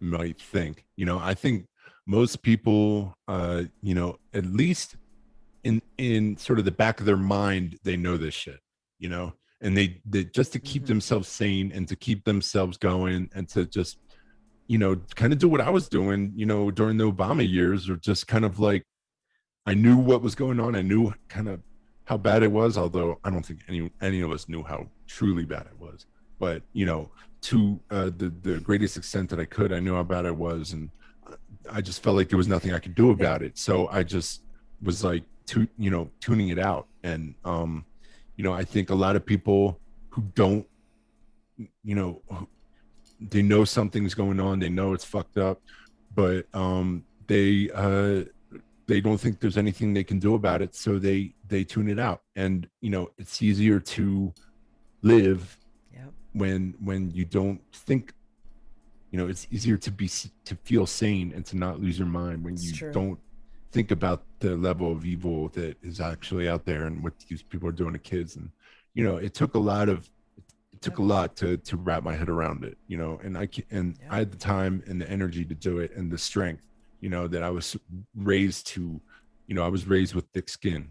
might think. I think most people, at least in sort of the back of their mind, they know this shit, and they just to keep themselves sane and to keep themselves going and to just, kind of do what I was doing, during the Obama years, or just kind of like, I knew what was going on. I knew kind of how bad it was, although I don't think any of us knew how truly bad it was. But, to the greatest extent that I could, I knew how bad it was. And I just felt like there was nothing I could do about it. So I just was like, tuning it out. And, I think a lot of people who don't, they know something's going on. They know it's fucked up, but they don't think there's anything they can do about it. So they tune it out. And, it's easier to live when you don't think, it's easier to feel sane and to not lose your mind when you don't think about the level of evil that is actually out there and what these people are doing to kids. And, it took a lot to wrap my head around it, and I had the time and the energy to do it and the strength, that I was raised to, I was raised with thick skin,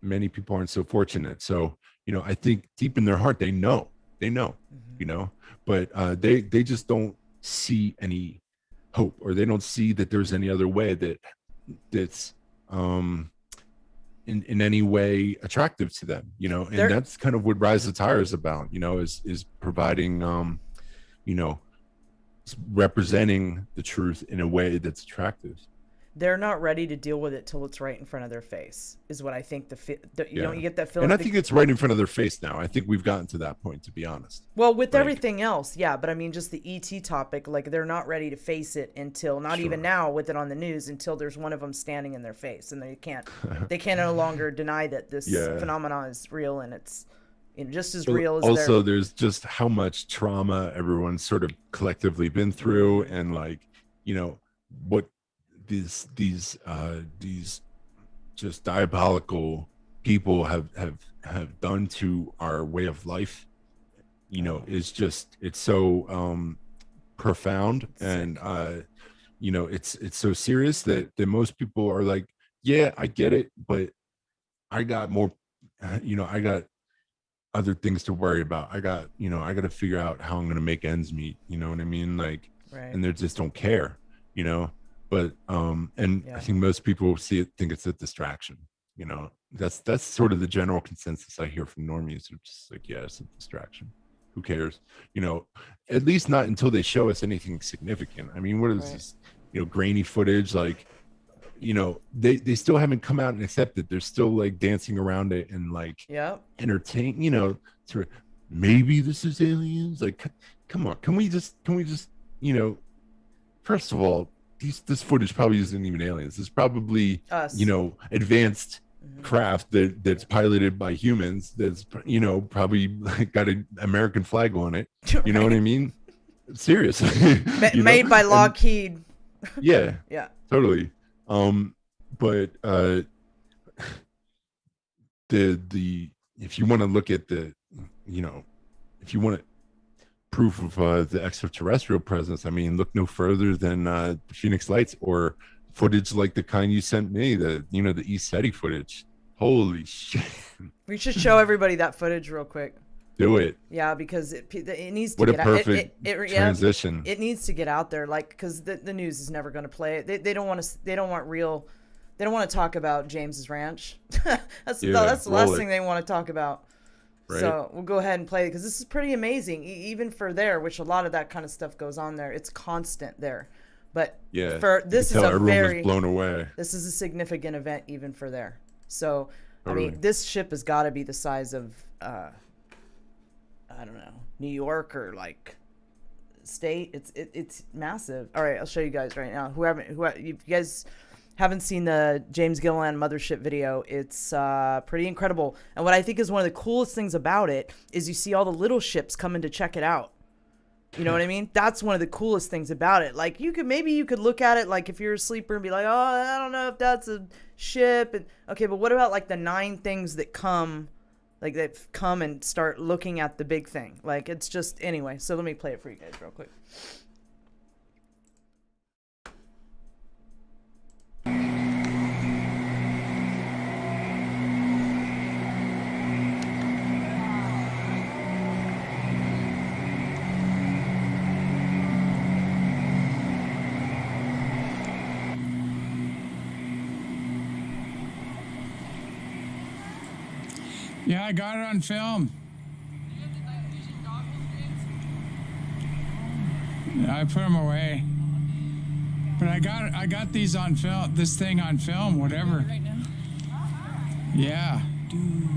many people aren't so fortunate. So, I think deep in their heart, they know, but they just don't see any hope, or they don't see that there's any other way that's in any way attractive to them, and that's kind of what RISE Attire is about, is providing, representing the truth in a way that's attractive. they're not ready to deal with it till it's right in front of their face, is what I think. You know, you get that feeling. And I think it's right in front of their face now. I think we've gotten to that point, to be honest. Well, with everything else, yeah, but I mean, just the ET topic, like they're not ready to face it until, not even now with it on the news, until there's one of them standing in their face, and they can't no longer deny that this phenomenon is real, and it's, you know, just as real as also there's just how much trauma everyone's sort of collectively been through, and like, you know, what these just diabolical people have done to our way of life, you know, is just, it's so profound, and you know, it's so serious that most people are like, yeah, I get it, but I got more, you know, I got other things to worry about. I got to figure out how I'm going to make ends meet, you know what I mean? Like, and they just don't care, you know. But I think most people think it's a distraction, you know. That's sort of the general consensus I hear from normies. They're just like, yeah, it's a distraction, who cares, you know, at least not until they show us anything significant. I mean, what is this, you know, grainy footage? Like, you know, they still haven't come out and accepted. They're still like dancing around it and like entertain, you know, sort of, maybe this is aliens. Like, come on, can we just you know, first of all, this footage probably isn't even aliens. It's probably us, you know, advanced craft that's piloted by humans, that's, you know, probably like got an American flag on it, you know what I mean? Seriously. Made by Lockheed. Yeah totally. But the if you want to look at the, you know, if you want proof of the extraterrestrial presence, I mean, look no further than Phoenix Lights, or footage like the kind you sent me, the, you know, the East SETI footage. Holy shit. We should show everybody that footage real quick. Do it. Yeah, because it needs to get out. What a perfect transition. It needs to get out there, like, because the news is never going to play it. They don't want to talk about James's ranch. that's the last thing they want to talk about. Right. So we'll go ahead and play it, because this is pretty amazing, even for there, which a lot of that kind of stuff goes on there. It's constant there. But for this is a very blown away. This is a significant event even for there. So totally. I mean, this ship has got to be the size of I don't know, New York or like state. It's massive. All right, I'll show you guys right now. If you guys haven't seen the James Gilman Mothership video, it's pretty incredible. And what I think is one of the coolest things about it is you see all the little ships coming to check it out. You know what I mean? That's one of the coolest things about it. Like, you could look at it like if you're a sleeper and be like, oh, I don't know if that's a ship. And okay, but what about like the 9 things that come, like that come and start looking at the big thing? Like, it's just, anyway. So let me play it for you guys real quick. Yeah, I got it on film. Yeah, I put them away. But I got these on film, this thing on film, whatever. Right now? Yeah. Dude.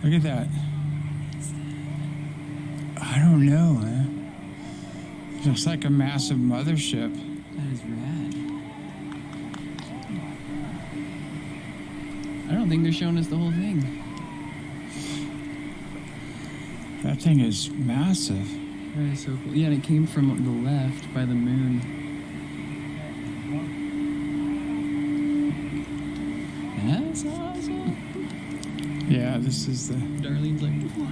Look at that. I don't know, man. It looks like a massive mothership. That is rad. I don't think they're showing us the whole thing. That thing is massive. That is so cool. Yeah, and it came from the left by the moon. That's awesome. Yeah, this is the... Darlene's like, fly.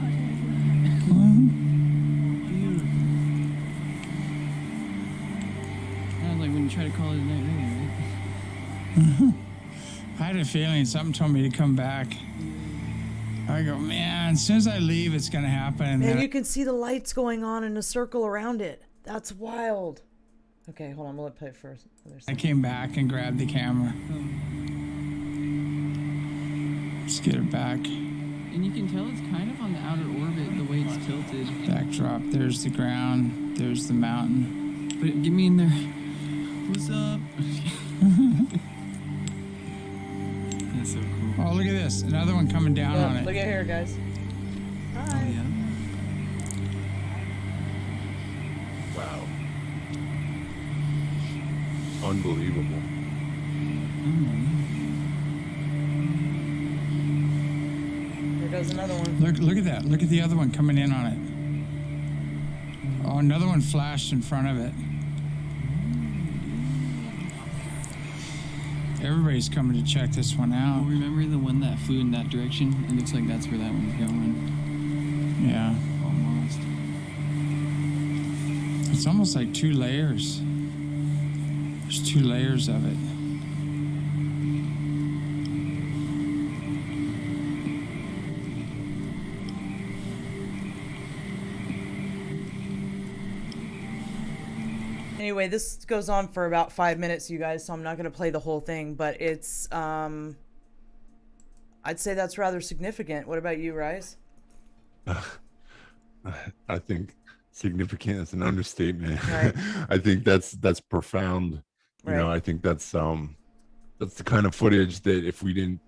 Beautiful. That was like when you try to call it a night earlier, right? I had a feeling something told me to come back. I go, man, as soon as I leave, it's going to happen. Man, you can see the lights going on in a circle around it. That's wild. Okay, hold on. We'll play it first. I came back and grabbed the camera. Let's get it back. And you can tell it's kind of on the outer orbit, the way it's tilted. Backdrop. There's the ground. There's the mountain. But get me in there. What's up? That's so cool. Oh, look at this. Another one coming down on it. Look at here, guys. Oh, yeah. Wow. Unbelievable. Here goes another one. Look at that. Look at the other one coming in on it. Oh, another one flashed in front of it. Everybody's coming to check this one Oh, out. remember the one that flew in that direction? It looks like that's where that one's going. Yeah. Almost. It's almost like 2 layers. There's 2 layers of it. Anyway, this goes on for about 5 minutes, you guys, so I'm not going to play the whole thing, but it's, I'd say that's rather significant. What about you, Rise? I think significant is an understatement. Right. I think that's profound. You know, Right. I think that's the kind of footage that if we didn't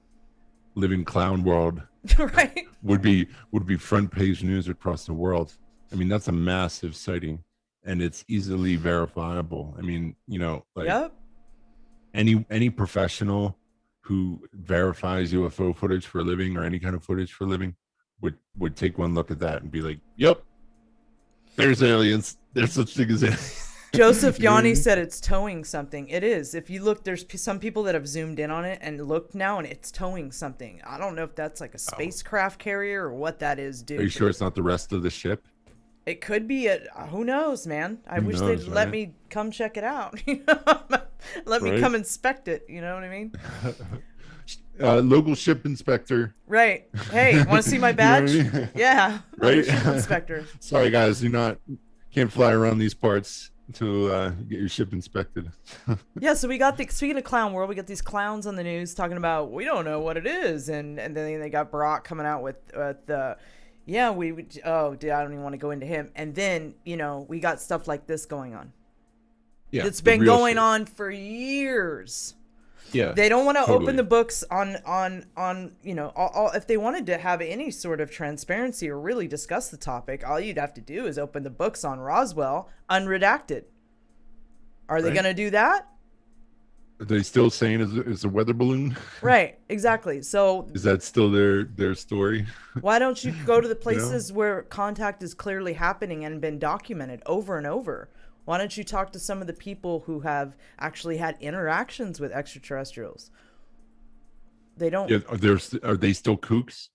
live in clown world Right? would be front page news across the world. I mean, that's a massive sighting, and it's easily verifiable. I mean, you know, like Yep. any professional who verifies UFO footage for a living, or any kind of footage for a living, would take one look at that and be like, "Yep, there's aliens. There's such thing as aliens." Joseph You know what I Yanni mean? said it's towing something. It is. If you look, there's some people that have zoomed in on it and looked now, and it's towing something. I don't know if that's like a spacecraft carrier or what that is, dude. Are you sure it's not the rest of the ship? It could be a, who knows, man. I Who wish knows, they'd let right? me come check it out. You know? Let me Right? come inspect it. You know what I mean? Local ship inspector. Right. Hey, want to see my You know what I badge? mean? Yeah. Right? Ship inspector. Sorry, guys, can't fly around these parts until get your ship inspected. Yeah, so we got speaking of clown world, we got these clowns on the news talking about we don't know what it is, and then they got Brock coming out with the yeah, I don't even want to go into him. And then, you know, we got stuff like this going on. Yeah, It's the been real going shit. on for years. Yeah, They don't want to totally. open the books on you know, all, if they wanted to have any sort of transparency or really discuss the topic, all you'd have to do is open the books on Roswell unredacted. Are they Right. going to do that? Are they still saying it's a weather balloon? Right, exactly. So Is that still their story? why don't you go to the places where contact is clearly happening and been documented over and over? Why don't you talk to some of the people who have actually had interactions with extraterrestrials? They don't. Yeah, are they still kooks?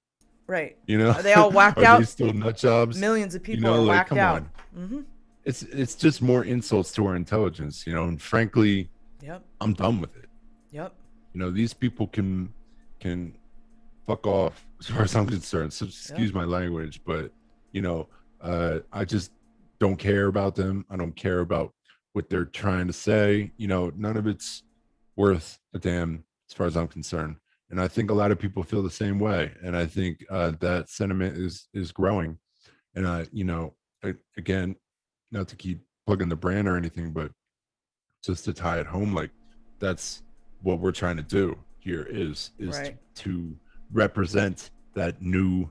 Right. You know, Are they all whacked Are out? they still nut jobs? Millions of people You know, are like, whacked come out. on. Mm-hmm. It's just more insults to our intelligence, you know. And frankly, Yep. I'm done with it. Yep. You know, these people can fuck off as far as I'm concerned. So excuse my language, but you know, I just don't care about them. I don't care about what they're trying to say. You know, none of it's worth a damn as far as I'm concerned. And I think a lot of people feel the same way. And I think that sentiment is growing. And you know, again, not to keep plugging the brand or anything, but just to tie it home, like that's what we're trying to do here is Right. to represent that new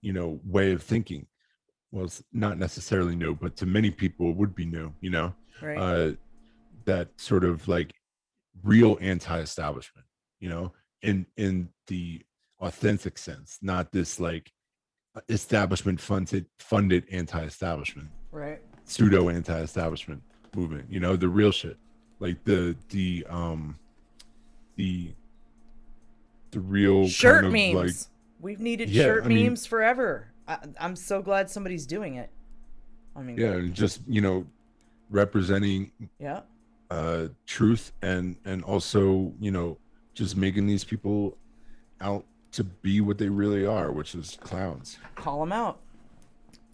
you know, way of thinking. Well, it's not necessarily new, but to many people it would be new, you know. Right. That sort of like real anti-establishment, you know, in the authentic sense, not this like establishment funded anti-establishment, Right. pseudo anti-establishment movement, you know, the real shit, like the real Shirt kind of memes. like, We've needed Yeah, shirt I mean- memes forever. I'm so glad somebody's doing it. I mean, yeah, and just, you know, representing yeah. truth and also, you know, just making these people out to be what they really are, which is clowns. Call them out.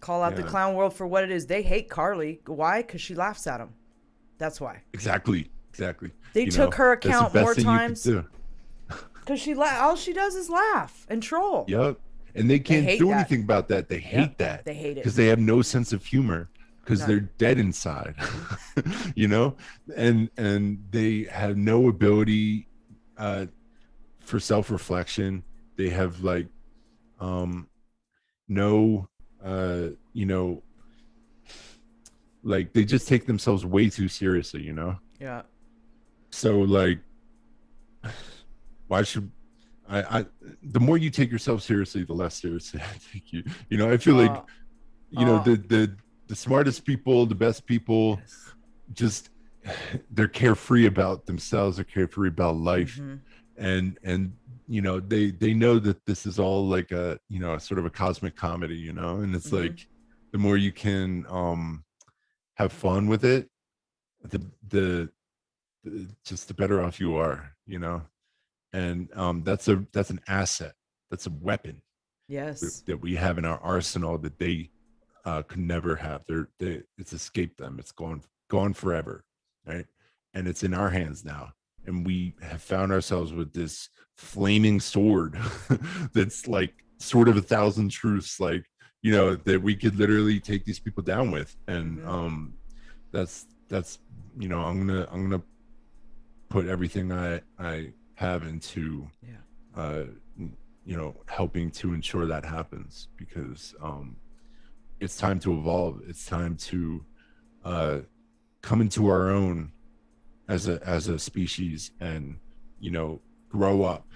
Call out the Yeah. clown world for what it is. They hate Carly. Why? Because she laughs at them. That's why. Exactly. They You took know, her that's the account best more thing you could times. do. Because all she does is laugh and troll. Yep. And they can't hate do that. anything about that. They hate that. They hate it. Because they have no sense of humor. because they're dead inside, you know, and they have no ability for self-reflection. They have like no you know, like they just take themselves way too seriously, you know. Yeah. So like, why should I the more you take yourself seriously, the less seriously I take you. You know, I feel like, you know, the smartest people, the best people, Yes. just they're carefree about themselves, they're carefree about life. Mhm. And you know, they know that this is all like a, you know, a sort of a cosmic comedy, you know, and it's like the more you can have fun with it, the just the better off you are, you know. And that's an asset, that's a weapon Yes. that we have in our arsenal that they could never have. It's escaped them, it's gone forever, right? And it's in our hands now, and we have found ourselves with this flaming sword that's like sword of a thousand truths, like, you know, that we could literally take these people down with. And that's you know, I'm gonna put everything I have into you know, helping to ensure that happens, because it's time to evolve. It's time to come into our own as a species, and, you know, grow up,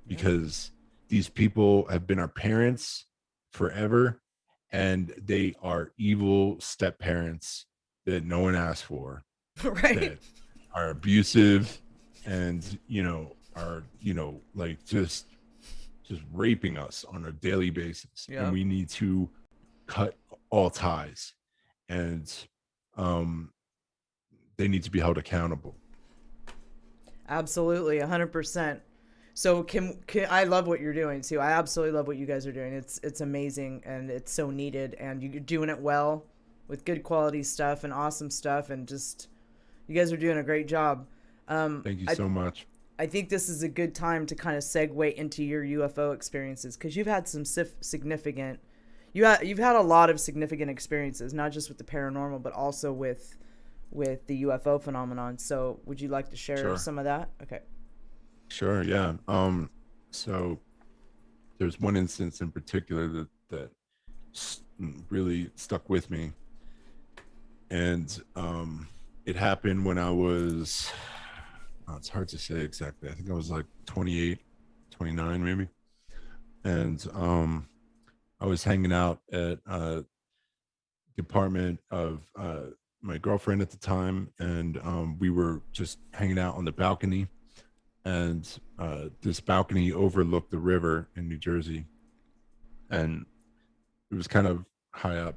because these people have been our parents forever, and they are evil step parents that no one asked for, Right. that are abusive, and, you know, are, you know, like just raping us on a daily basis. Yeah. And we need to cut all ties, and they need to be held accountable. Absolutely, 100%. So can I love what you're doing too. I absolutely love what you guys are doing. It's amazing, and it's so needed, and you're doing it well with good quality stuff and awesome stuff, and just you guys are doing a great job. Thank you so much. I think this is a good time to kind of segue into your UFO experiences, because you've had some significant, you've had a lot of significant experiences, not just with the paranormal, but also with the UFO phenomenon. So would you like to share some of that? Okay. Sure. Yeah. So there's one instance in particular that really stuck with me, and it happened when I was, it's hard to say exactly. I think I was like 28, 29 maybe. And I was hanging out at the apartment of my girlfriend at the time, and we were just hanging out on the balcony, and this balcony overlooked the river in New Jersey, and it was kind of high up.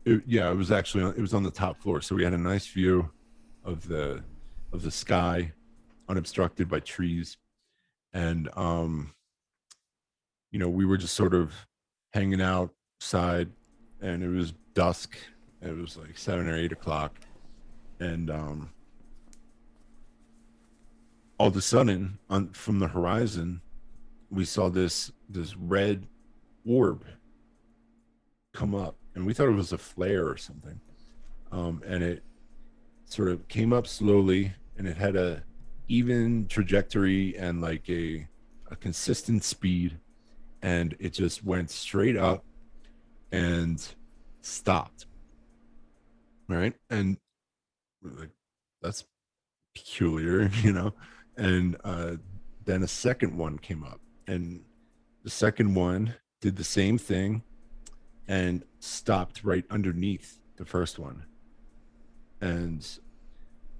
It was actually it was on the top floor, so we had a nice view of the sky, unobstructed by trees. And you know, we were just sort of hanging outside, and it was dusk. It was like 7 or 8 o'clock, and all of a sudden, from the horizon, we saw this red orb come up, and we thought it was a flare or something. And it sort of came up slowly, and it had a even trajectory and like a consistent speed, and it just went straight up and stopped. Right. And we're like, that's peculiar, you know. And then a second one came up, and the second one did the same thing and stopped right underneath the first one. And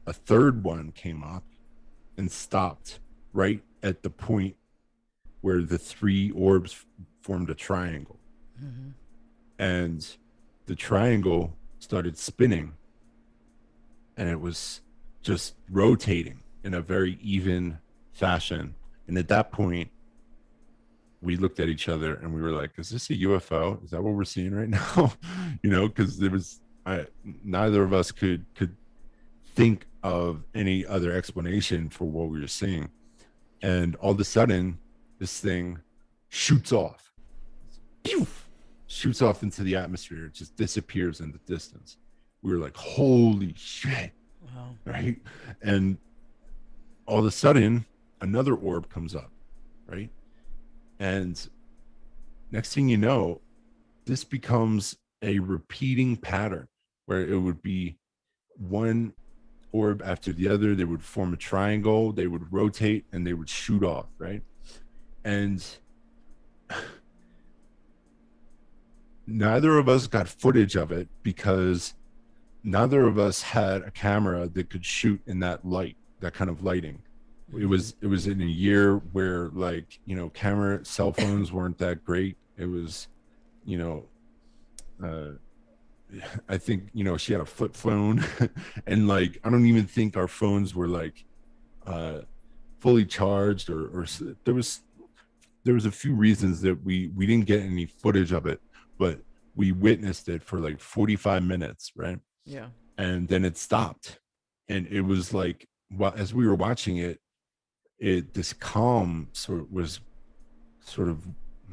a third one came up and stopped right at the point where the three orbs formed a triangle. And the triangle started spinning, and it was just rotating in a very even fashion. And at that point, we looked at each other and we were like, is this a UFO? Is that what we're seeing right now? You know, because there was neither of us could think of any other explanation for what we were seeing. And all of a sudden, this thing shoots off, shoots off into the atmosphere. It just disappears in the distance. We were like, holy shit. Wow. Right. And all of a sudden, another orb comes up. Right. And next thing you know, this becomes a repeating pattern where it would be one orb after the other. They would form a triangle, they would rotate, and they would shoot off, right? And neither of us got footage of it because neither of us had a camera that could shoot in that light, that kind of lighting. It was in a year where, like, you know, cell phones weren't that great. It was, you know, I think, you know, she had a flip phone and like, I don't even think our phones were like fully charged, or there was a few reasons that we didn't get any footage of it, but we witnessed it for like 45 minutes, right? Yeah. And then it stopped. And it was like, well, as we were watching it, this calm sort of,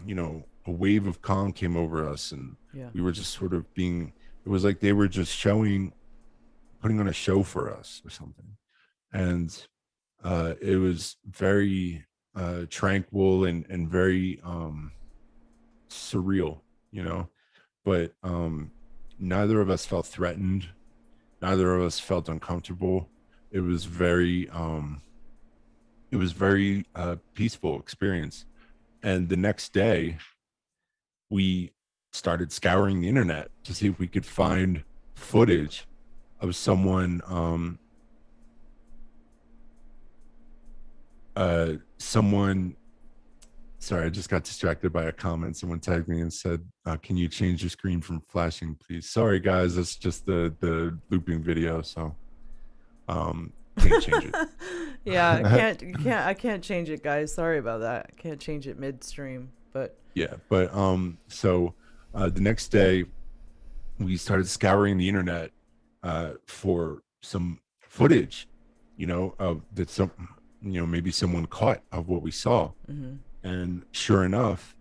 you know, a wave of calm came over us, and we were just sort of being, it was like they were just putting on a show for us or something. And it was very tranquil and very surreal, you know, but neither of us felt threatened. Neither of us felt uncomfortable. It was very peaceful experience. And the next day we started scouring the internet to see if we could find footage of someone sorry, I just got distracted by a comment. Someone tagged me and said, can you change your screen from flashing, please? Sorry guys, that's just the looping video, so can't change it. Yeah, I can't change it, guys. Sorry about that. I can't change it midstream, but yeah, but so the next day we started scouring the internet for some footage, you know, of that some, you know, maybe someone caught of what we saw. And sure enough,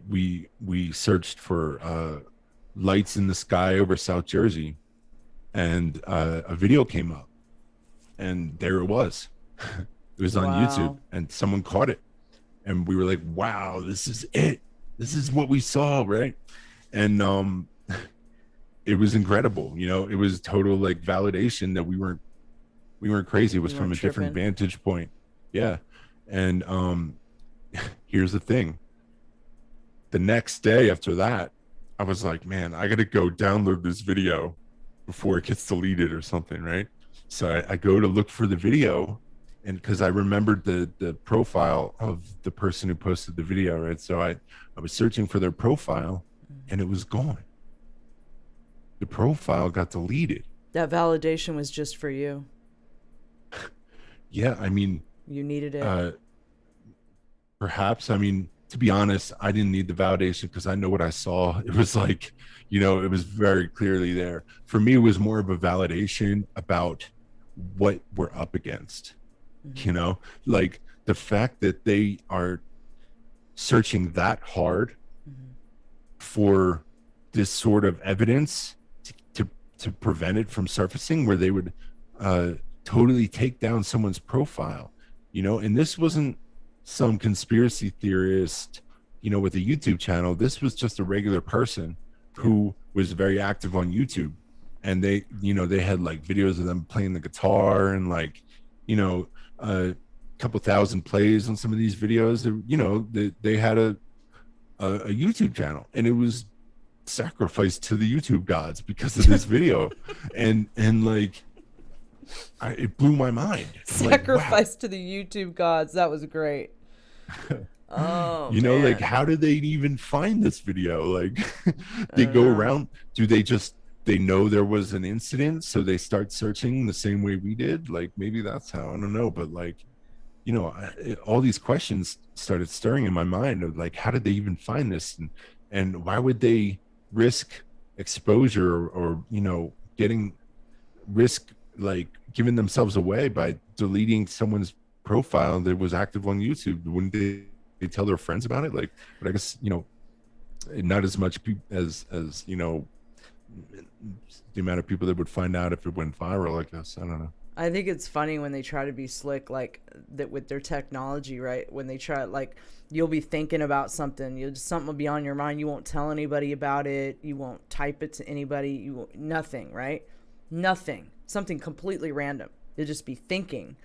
we searched for lights in the sky over South Jersey, and a video came up, and there it was. It was on YouTube, and someone caught it, and we were like, wow, this is it. This is what we saw, right? And it was incredible. You know, it was total like validation that we weren't crazy. It was from a different vantage point. Yeah. And here's the thing. The next day after that, I was like, man, I gotta go download this video before it gets deleted or something, right? So I go to look for the video, and because I remembered the profile of the person who posted the video, right? So I was searching for their profile, and it was gone. The profile got deleted. That validation was just for you. Yeah, I mean, you needed it. Perhaps. I mean, to be honest, I didn't need the validation because I know what I saw. It was like, you know, it was very clearly there. For me, it was more of a validation about what we're up against. You know, like the fact that they are searching that hard for this sort of evidence to prevent it from surfacing, where they would totally take down someone's profile, you know. And this wasn't some conspiracy theorist, you know, with a YouTube channel. This was just a regular person who was very active on YouTube, and they, you know, they had like videos of them playing the guitar, and like, you know, a couple thousand plays on some of these videos. You know, they had a YouTube channel, and it was sacrificed to the YouTube gods because of this video. and like, it blew my mind. Sacrifice like, wow, to the YouTube gods. That was great. Oh, you know, man. like, how did they even find this video? Like, they go around. Do they know there was an incident, so they start searching the same way we did? Like, maybe that's how. I don't know, but like, you know, all these questions started stirring in my mind of like, how did they even find this, and why would they risk exposure or you know, like giving themselves away by deleting someone's profile that was active on YouTube? Wouldn't they tell their friends about it? Like, but I guess, you know, not as much as you know, the amount of people that would find out if it went viral. I guess I don't know. I think it's funny when they try to be slick like that with their technology, right? When they try, like, you'll be thinking about something, something will be on your mind, you won't tell anybody about it, you won't type it to anybody, you won't, nothing, right? Nothing, something completely random. You'll just be thinking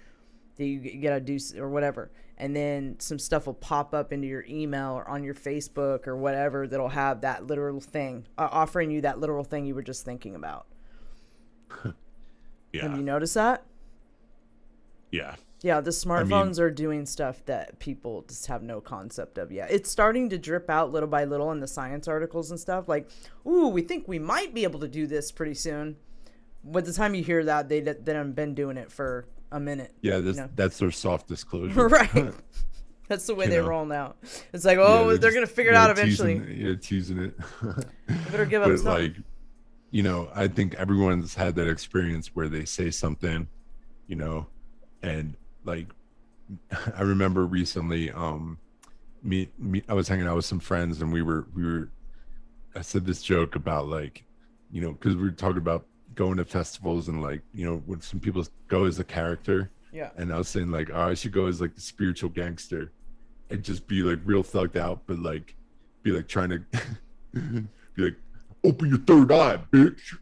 that you gotta do or whatever, and then some stuff will pop up into your email or on your Facebook or whatever that'll have that literal thing, offering you that literal thing you were just thinking about. Yeah. Have you noticed that? Yeah. Yeah, the smartphones are doing stuff that people just have no concept of yet. It's starting to drip out little by little in the science articles and stuff. Like, ooh, we think we might be able to do this pretty soon. By the time you hear that, they have been doing it for a minute. Yeah, that's their soft disclosure. Right. That's the way they roll now. It's like, oh, they're going to figure it out eventually. Teasing it. I better give up But something. like, you know, I think everyone's had that experience where they say something, you know, and like, I remember recently, me, I was hanging out with some friends and we were, I said this joke about like, you know, cause we were talking about going to festivals and like, you know, when some people go as a character. Yeah. And I was saying like, oh, I should go as like the spiritual gangster and just be like real thugged out, but like, be like trying to be like, open your third eye, bitch.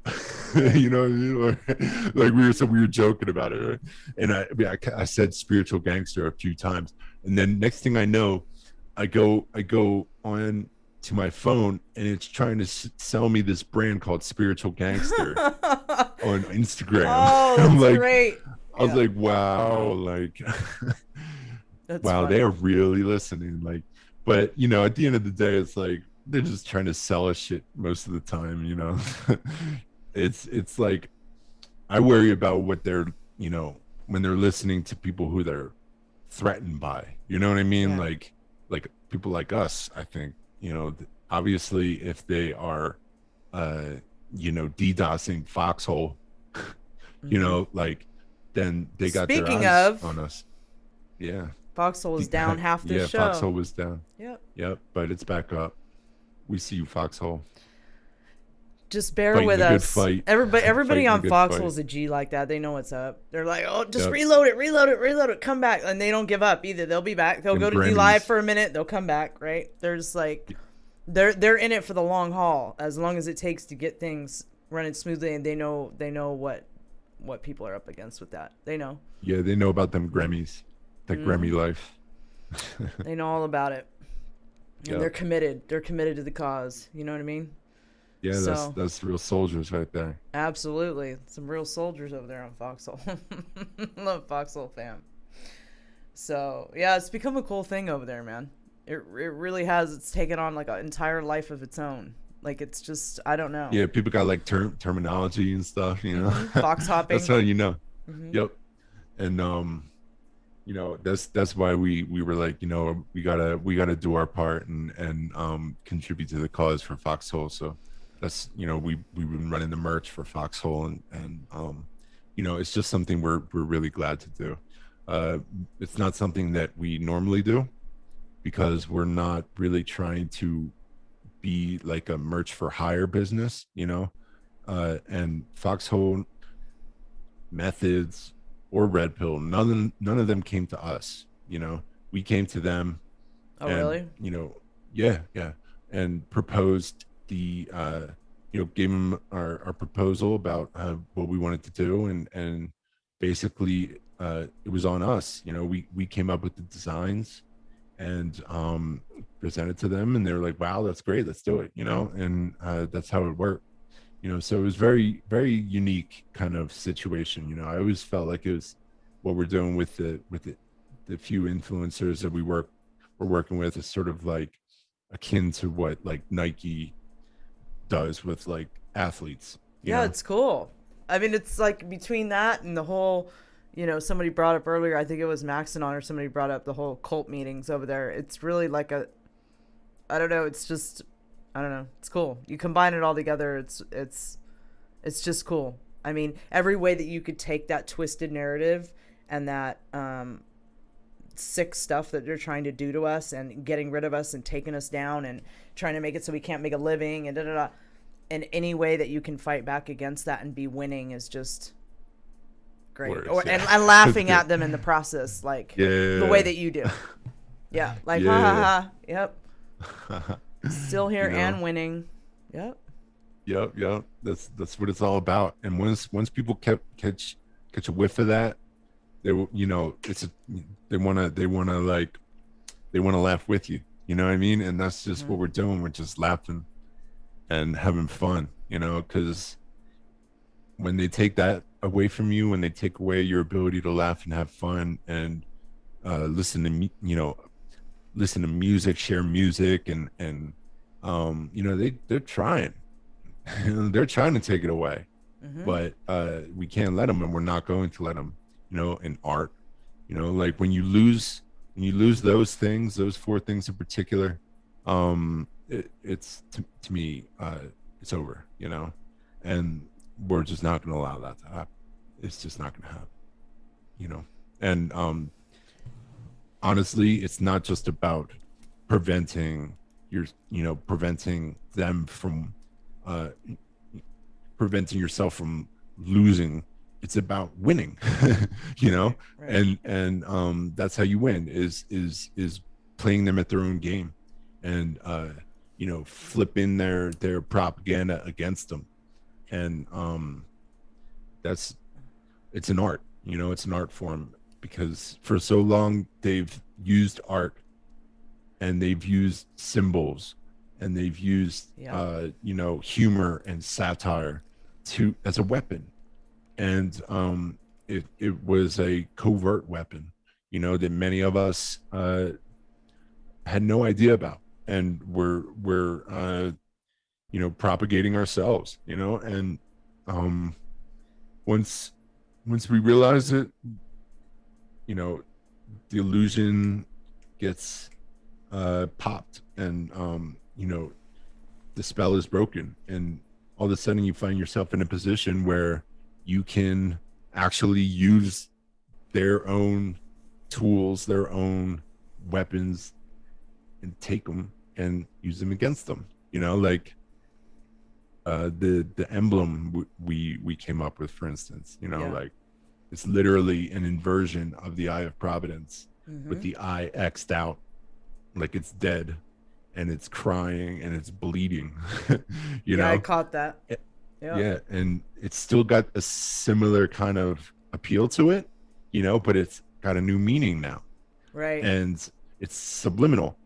you know, like we were joking about it, right? And I said spiritual gangster a few times, and then next thing I know, I go on to my phone, and it's trying to sell me this brand called Spiritual Gangster on Instagram. Oh, that's I'm like, great. I was like, wow, like, That's wow, funny. they are really listening. Like, but you know, at the end of the day, it's like, they're just trying to sell us shit most of the time, you know. it's like, I worry about what they're, you know, when they're listening to people who they're threatened by, you know what I mean? Yeah. Like people like us, I think, you know, obviously if they are, you know, DDoSing Foxhole, you know, like, then they got Speaking their eyes of, on us. Yeah. Foxhole was down half the show. Yeah, Foxhole was down. Yep. But it's back up. We see you, Foxhole. Just bear Fighting with a good us. fight. Everybody Fighting a on good Foxhole's fight. a G like that. They know what's up. They're like, oh, just Yep. reload it, come back. And they don't give up either. They'll be back. They'll And go to Grammys. D-Live for a minute. They'll come back, right? They're just like, they're in it for the long haul, as long as it takes to get things running smoothly, and they know what people are up against with that. They know. Yeah, they know about them Grammys. That Grammy life. They know all about it. And Yep. they're committed. They're committed to the cause. You know what I mean? Yeah, So- that's real soldiers right there. Absolutely. Some real soldiers over there on Foxhole. Love Foxhole fam. So, yeah, it's become a cool thing over there, man. It really has. It's taken on like an entire life of its own. Like, it's just, I don't know. Yeah, people got like terminology and stuff, you know. Fox hopping. That's how you know. Mhm. Yep. And you know, that's why we were like, you know, we gotta do our part and contribute to the cause for Foxhole. So that's, you know, we've been running the merch for Foxhole and you know, it's just something we're really glad to do. It's not something that we normally do because we're not really trying to be like a merch for hire business, you know. And Foxhole, Methods, or Red Pill, none of them came to us, you know. We came to them. Oh, and, really? You know, yeah, and proposed the you know, gave them our proposal about what we wanted to do, and basically it was on us. You know, we came up with the designs and presented to them, and they were like, wow, that's great, let's do it, you know. And that's how it worked, you know. So it was very, very unique kind of situation, you know. I always felt like it was what we're doing with the few influencers that we're working with is sort of like akin to what like Nike does with like athletes. you Yeah, know? it's cool. I mean, it's like between that and the whole, you know, somebody brought up earlier, I think it was Maxenon or somebody brought up the whole cult meetings over there. It's really like a, I don't know, it's just, I don't know, it's cool. You combine it all together, it's just cool. I mean, every way that you could take that twisted narrative and that sick stuff that they're trying to do to us and getting rid of us and taking us down and trying to make it so we can't make a living and da da da. And any way that you can fight back against that and be winning is just great. Works, yeah. And laughing at them in the process, like the way that you do. Yeah, like ha ha ha. Yep. Still here and winning. Yep. Yep. That's what it's all about. And once people catch a whiff of that, they want to laugh with you. You know what I mean? And that's just what we're doing. We're just laughing and having fun. You know, because when they take that away from you, when they take away your ability to laugh and have fun and listen to music, share music, and they're trying. They're trying to take it away, but we can't let them, and we're not going to let them. In art, like when you lose those things, those 4 things in particular, it's to me, it's over. And we're just not going to allow that to happen. It's just not going to happen. And honestly, it's not just about preventing them from preventing yourself from losing. It's about winning. Right. And that's how you win is playing them at their own game and flipping their propaganda against them. And it's an art. It's an art form, because for so long they've used art and they've used symbols and they've used humor and satire as a weapon. And it was a covert weapon, that many of us had no idea about, and we're propagating ourselves, and once we realize it, the illusion gets popped, and the spell is broken, and all of a sudden you find yourself in a position where you can actually use their own tools, their own weapons, and take them and use them against them. Like the emblem we came up with, for instance. Like it's literally an inversion of the Eye of Providence, with the eye X'd out, like it's dead, and it's crying and it's bleeding. I caught that. Yeah, and it's still got a similar kind of appeal to it, but it's got a new meaning now. Right. And it's subliminal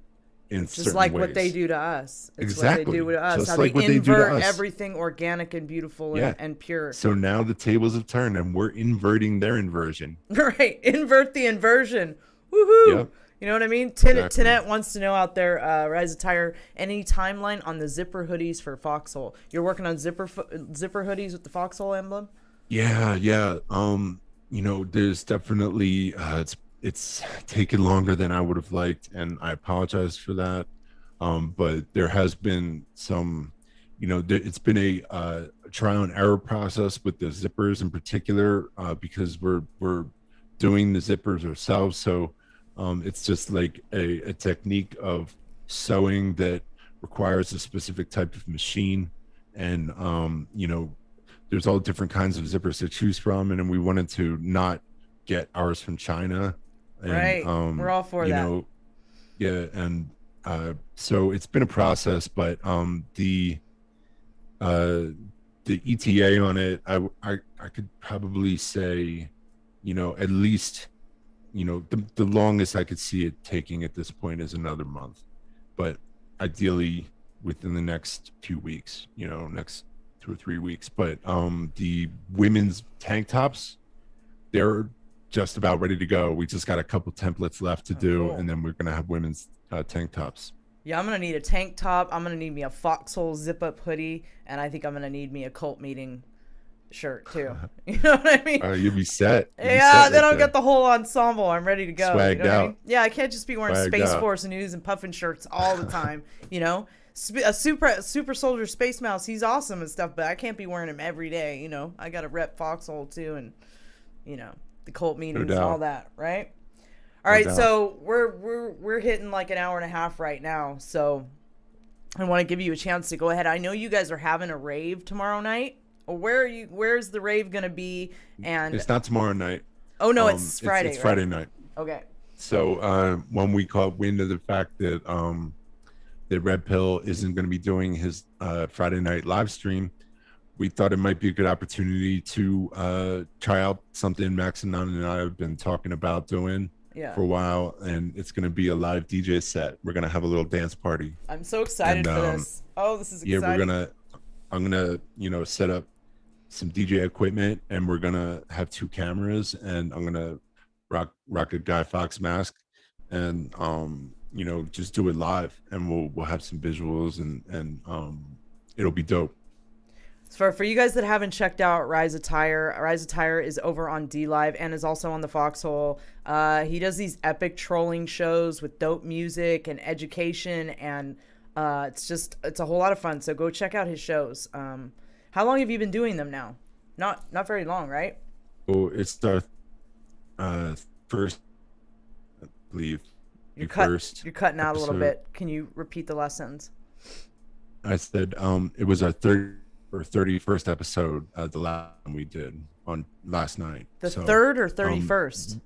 in it's certain just like ways. what they do to us. It's exactly. what they do to us. Just how like they what they do to invert us. everything organic and beautiful and pure. So now the tables have turned and we're inverting their inversion. Right. Invert the inversion. Woohoo. Yep. You know what I mean? Exactly. Tinette wants to know out there, RISE Attire, any timeline on the zipper hoodies for Foxhole? You're working on zipper hoodies with the Foxhole emblem? Yeah. There's definitely it's taken longer than I would have liked, and I apologize for that. But there has been some, it's been a trial and error process with the zippers in particular, because we're doing the zippers ourselves. So it's just like a technique of sewing that requires a specific type of machine, and there's all different kinds of zippers to choose from, and we wanted to not get ours from China. And, right. We're all for that. And so it's been a process, but the ETA on it, I could probably say, at least, the longest I could see it taking at this point is another month, but ideally within the next few weeks, next 2 or 3 weeks. But the women's tank tops, they're just about ready to go. We just got a couple templates left to do, cool. And then we're gonna have women's tank tops. Yeah, I'm gonna need a tank top. I'm gonna need me a Foxhole zip up hoodie, and I think I'm gonna need me a cult meeting shirt too. You know what I mean? You'll be set. Then I'll get the whole ensemble. I'm ready to go. Swagged out. I mean? Yeah, I can't just be wearing Swagged Space out. Force news and puffin shirts all the time. A super soldier Space Mouse, he's awesome and stuff, but I can't be wearing him every day. I gotta rep Foxhole too, and the cult meetings and all that, right? All right, doubt. so we're hitting like an hour and a half right now, so I want to give you a chance to go ahead. I know you guys are having a rave tomorrow night. Or where's the rave gonna be? And It's not tomorrow night. oh no, it's Friday. It's right? Friday night. Okay. So when we caught wind of the fact that that Red Pill isn't going to be doing his Friday night live stream, we thought it might be a good opportunity to try out something Max and I have been talking about doing for a while, and it's going to be a live DJ set. We're going to have a little dance party. I'm so excited for this. Oh, this is exciting. Yeah, I'm gonna set up some DJ equipment, and we're gonna have 2 cameras, and I'm gonna rock a Guy Fawkes mask, and just do it live, and we'll have some visuals, and it'll be dope. So for you guys that haven't checked out RISE Attire is over on DLive and is also on the Foxhole. He does these epic trolling shows with dope music and education, and it's a whole lot of fun. So go check out his shows. How long have you been doing them now? Not very long, right? Oh, it's the first, I believe. You're cutting out a little bit. Can you repeat the last sentence? I said it was our 31st episode, the last one we did on last night. The 3rd or 31st?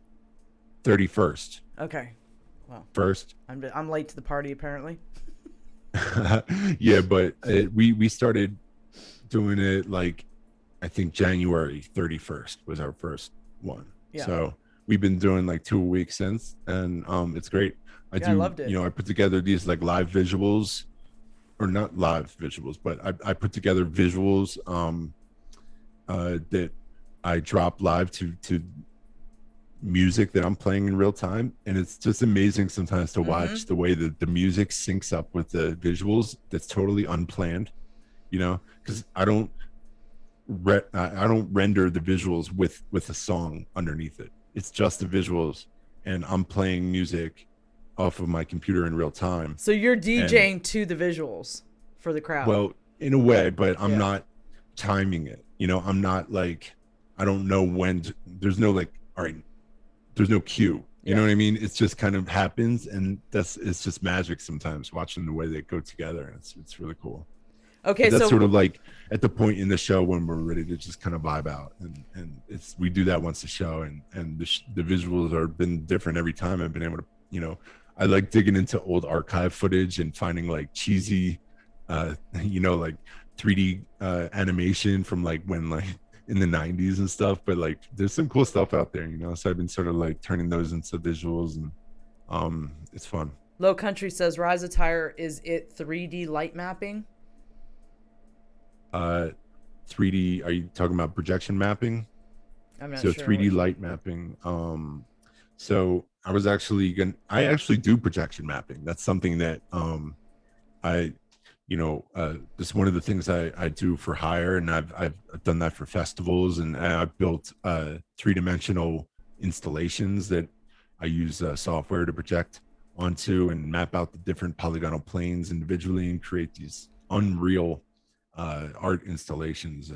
31st. Okay. Well, first. I'm late to the party apparently. Yeah, but we started doing it like I think January 31st was our first one. Yeah. So we've been doing like 2 weeks since, and it's great. I loved it. I put together these like live visuals, or not live visuals, but I put together visuals that I drop live to music that I'm playing in real time, and it's just amazing sometimes to watch the way that the music syncs up with the visuals. That's totally unplanned, because I don't render the visuals with a song underneath it. It's just the visuals, and I'm playing music off of my computer in real time. So you're DJing to the visuals for the crowd. Well, in a way, but I'm not timing it. I'm not like, I don't know when there's no like, all right, there's no cue. You know what I mean? It's just kind of happens, and it's just magic sometimes watching the way they go together. It's really cool. Okay, that's so sort of like at the point in the show when we're ready to just kind of vibe out, and we do that once the show, and the visuals have been different every time. I've been able to, I like digging into old archive footage and finding like cheesy, like 3D animation from like when like in the 90s and stuff, but like there's some cool stuff out there, so I've been sort of like turning those into visuals, and it's fun. Low Country says RISE Attire, is it 3D light mapping? 3D, are you talking about projection mapping? I'm not sure. 3D light mapping. So I actually do projection mapping. That's something that it's one of the things I do for hire, and I've done that for festivals, and I've built 3-dimensional installations that I use software to project onto and map out the different polygonal planes individually and create these unreal art installations.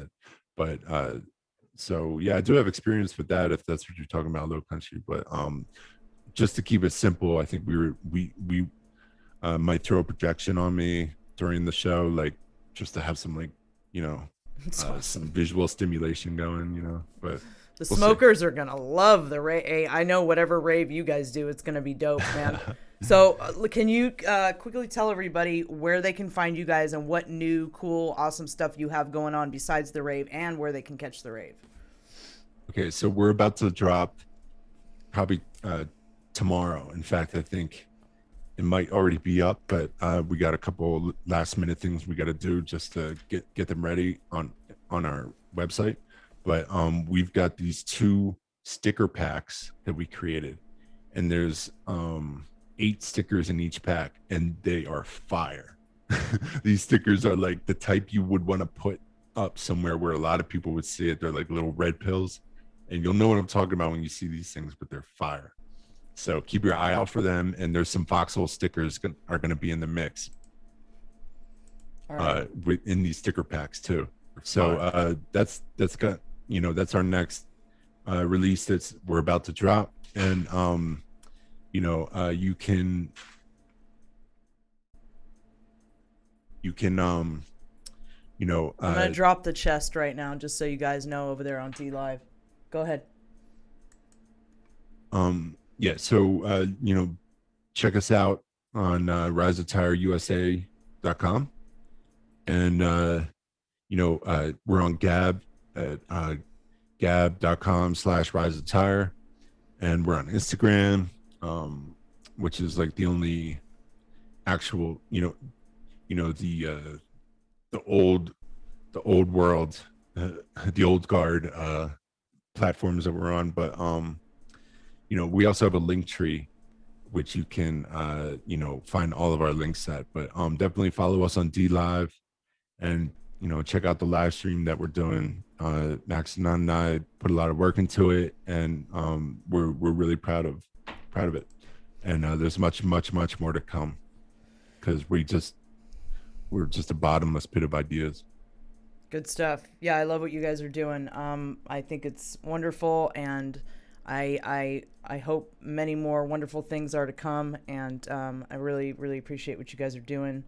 So yeah, I do have experience with that, if that's what you're talking about, Low Country. But just to keep it simple, I think we might throw a projection on me during the show, like just to have some like some visual stimulation going, but the smokers are gonna love the rave. I know whatever rave you guys do, it's gonna be dope, man. So can you quickly tell everybody where they can find you guys and what new, cool, awesome stuff you have going on besides the rave, and where they can catch the rave? Okay, so we're about to drop probably tomorrow. In fact, I think it might already be up, but we got a couple last minute things we got to do just to get them ready on our website. But we've got these 2 sticker packs that we created, and there's 8 stickers in each pack, and they are fire. These stickers are like the type you would want to put up somewhere where a lot of people would see it. They're like little red pills, and you'll know what I'm talking about when you see these things, but they're fire. So keep your eye out for them, and there's some Foxhole stickers are going to be in the mix in these sticker packs too. So that's got that's our next release we're about to drop, and you know, you can you know, I'm gonna drop the chest right now, just so you guys know over there on D Live. Go ahead. yeah, so you know, check us out on RiseAttireUSA.com, and you know, we're on Gab at gab.com/RiseAttire, and we're on Instagram, which is like the only actual, you know, the old world, the old guard platforms that we're on. But you know, we also have a link tree which you can you know, find all of our links at. But definitely follow us on D Live, and you know, check out the live stream that we're doing. Max and I put a lot of work into it, and we're really proud of it. And there's much more to come, because we're just a bottomless pit of ideas. Good stuff. Yeah, I love what you guys are doing. I think it's wonderful, and I hope many more wonderful things are to come. And I really appreciate what you guys are doing.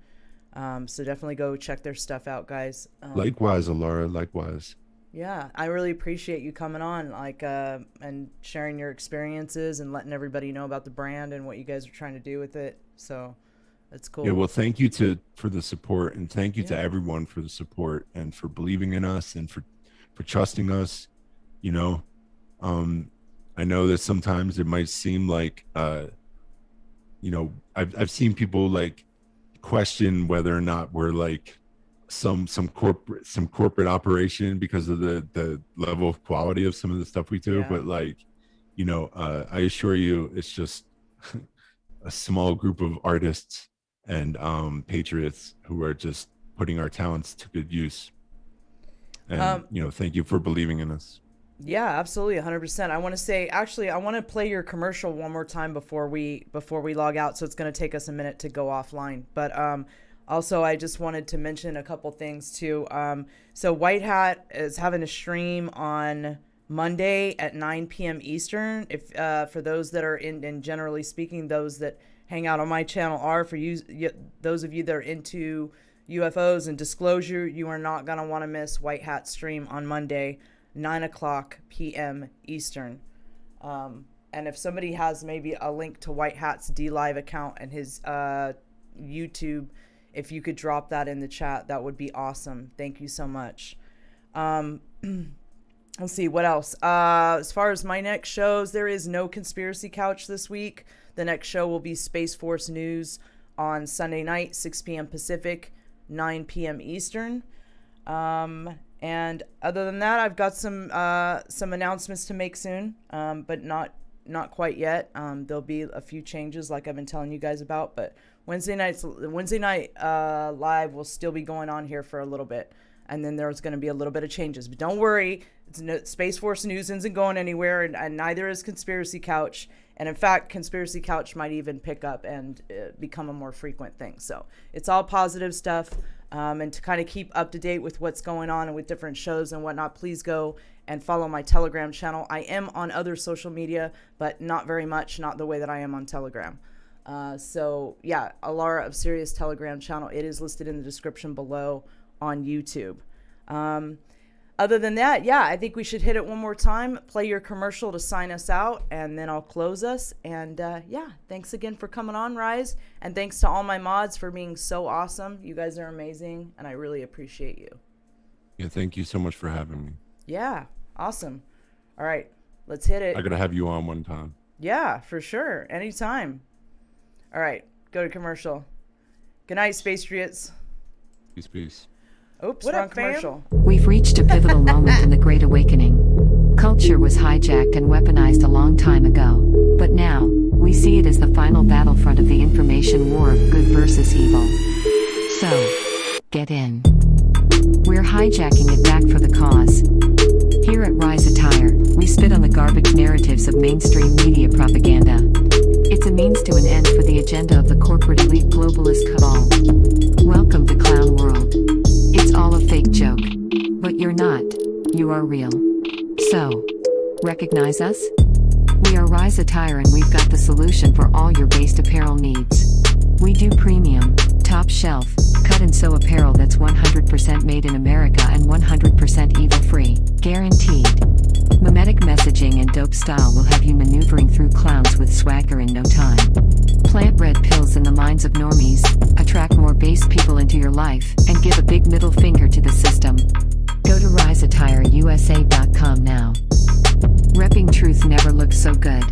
So definitely go check their stuff out, guys. Likewise, Alara. Likewise. Yeah, I really appreciate you coming on, like, and sharing your experiences and letting everybody know about the brand and what you guys are trying to do with it. So that's cool. Yeah, well, thank you for the support, and thank you to everyone for the support and for believing in us and for trusting us. You know, I know that sometimes it might seem like, you know, I've seen people like question whether or not we're like some corporate operation because of the level of quality of some of the stuff we do. But like, you know, I assure you, it's just a small group of artists and patriots who are just putting our talents to good use. And you know, thank you for believing in us. Yeah, absolutely, 100%. I want to say, actually, I want to play your commercial one more time before we log out. So it's going to take us a minute to go offline. But also, I just wanted to mention a couple things too. So White Hat is having a stream on Monday at 9 p.m. Eastern. If for those that are in generally speaking, those that hang out on my channel are, for you, those of you that are into UFOs and disclosure, you are not going to want to miss White Hat stream on Monday, 9 o'clock p.m. Eastern. And if somebody has maybe a link to White Hat's D Live account and his YouTube, if you could drop that in the chat, that would be awesome. Thank you so much. Let's see, what else? As far as my next shows, there is no Conspiracy Couch this week. The next show will be Space Force News on Sunday night, 6 p.m. Pacific, 9 p.m. Eastern. And other than that, I've got some announcements to make soon, but not quite yet. There'll be a few changes like I've been telling you guys about, but Wednesday night live will still be going on here for a little bit, and then there's going to be a little bit of changes. But don't worry, Space Force News isn't going anywhere, and neither is Conspiracy Couch. And in fact, Conspiracy Couch might even pick up and become a more frequent thing. So it's all positive stuff. And to kind of keep up to date with what's going on and with different shows and whatnot, please go and follow my Telegram channel. I am on other social media, but not very much, not the way that I am on Telegram. So yeah, Alara of Sirius Telegram channel. It is listed in the description below on YouTube. Other than that, yeah, I think we should hit it one more time, play your commercial to sign us out, and then I'll close us. And yeah, thanks again for coming on, Rise. And thanks to all my mods for being so awesome. You guys are amazing, and I really appreciate you. Yeah, thank you so much for having me. Yeah, awesome. All right, let's hit it. I gotta have you on one time. Yeah, for sure. Anytime. All right, go to commercial. Good night, Space Patriots. Peace. Oops, What wrong up, fam? commercial. We've reached a pivotal moment in the Great Awakening. Culture was hijacked and weaponized a long time ago, but now, we see it as the final battlefront of the information war of good versus evil. So, get in. We're hijacking it back for the cause. Here at RISE Attire, we spit on the garbage narratives of mainstream media propaganda. It's a means to an end for the agenda of the corporate elite globalist cabal. Welcome to Clown World. It's all a fake joke. But you're not. You are real. So, recognize us? We are RISE Attire and we've got the solution for all your based apparel needs. We do premium, top shelf, cut and sew apparel that's 100% made in America and 100% evil-free, guaranteed. Mimetic messaging and dope style will have you maneuvering through clowns with swagger in no time. Plant red pills in the minds of normies, attract more based people into your life, and give a big middle finger to the system. Go to riseattireusa.com now. Repping truth never looked so good.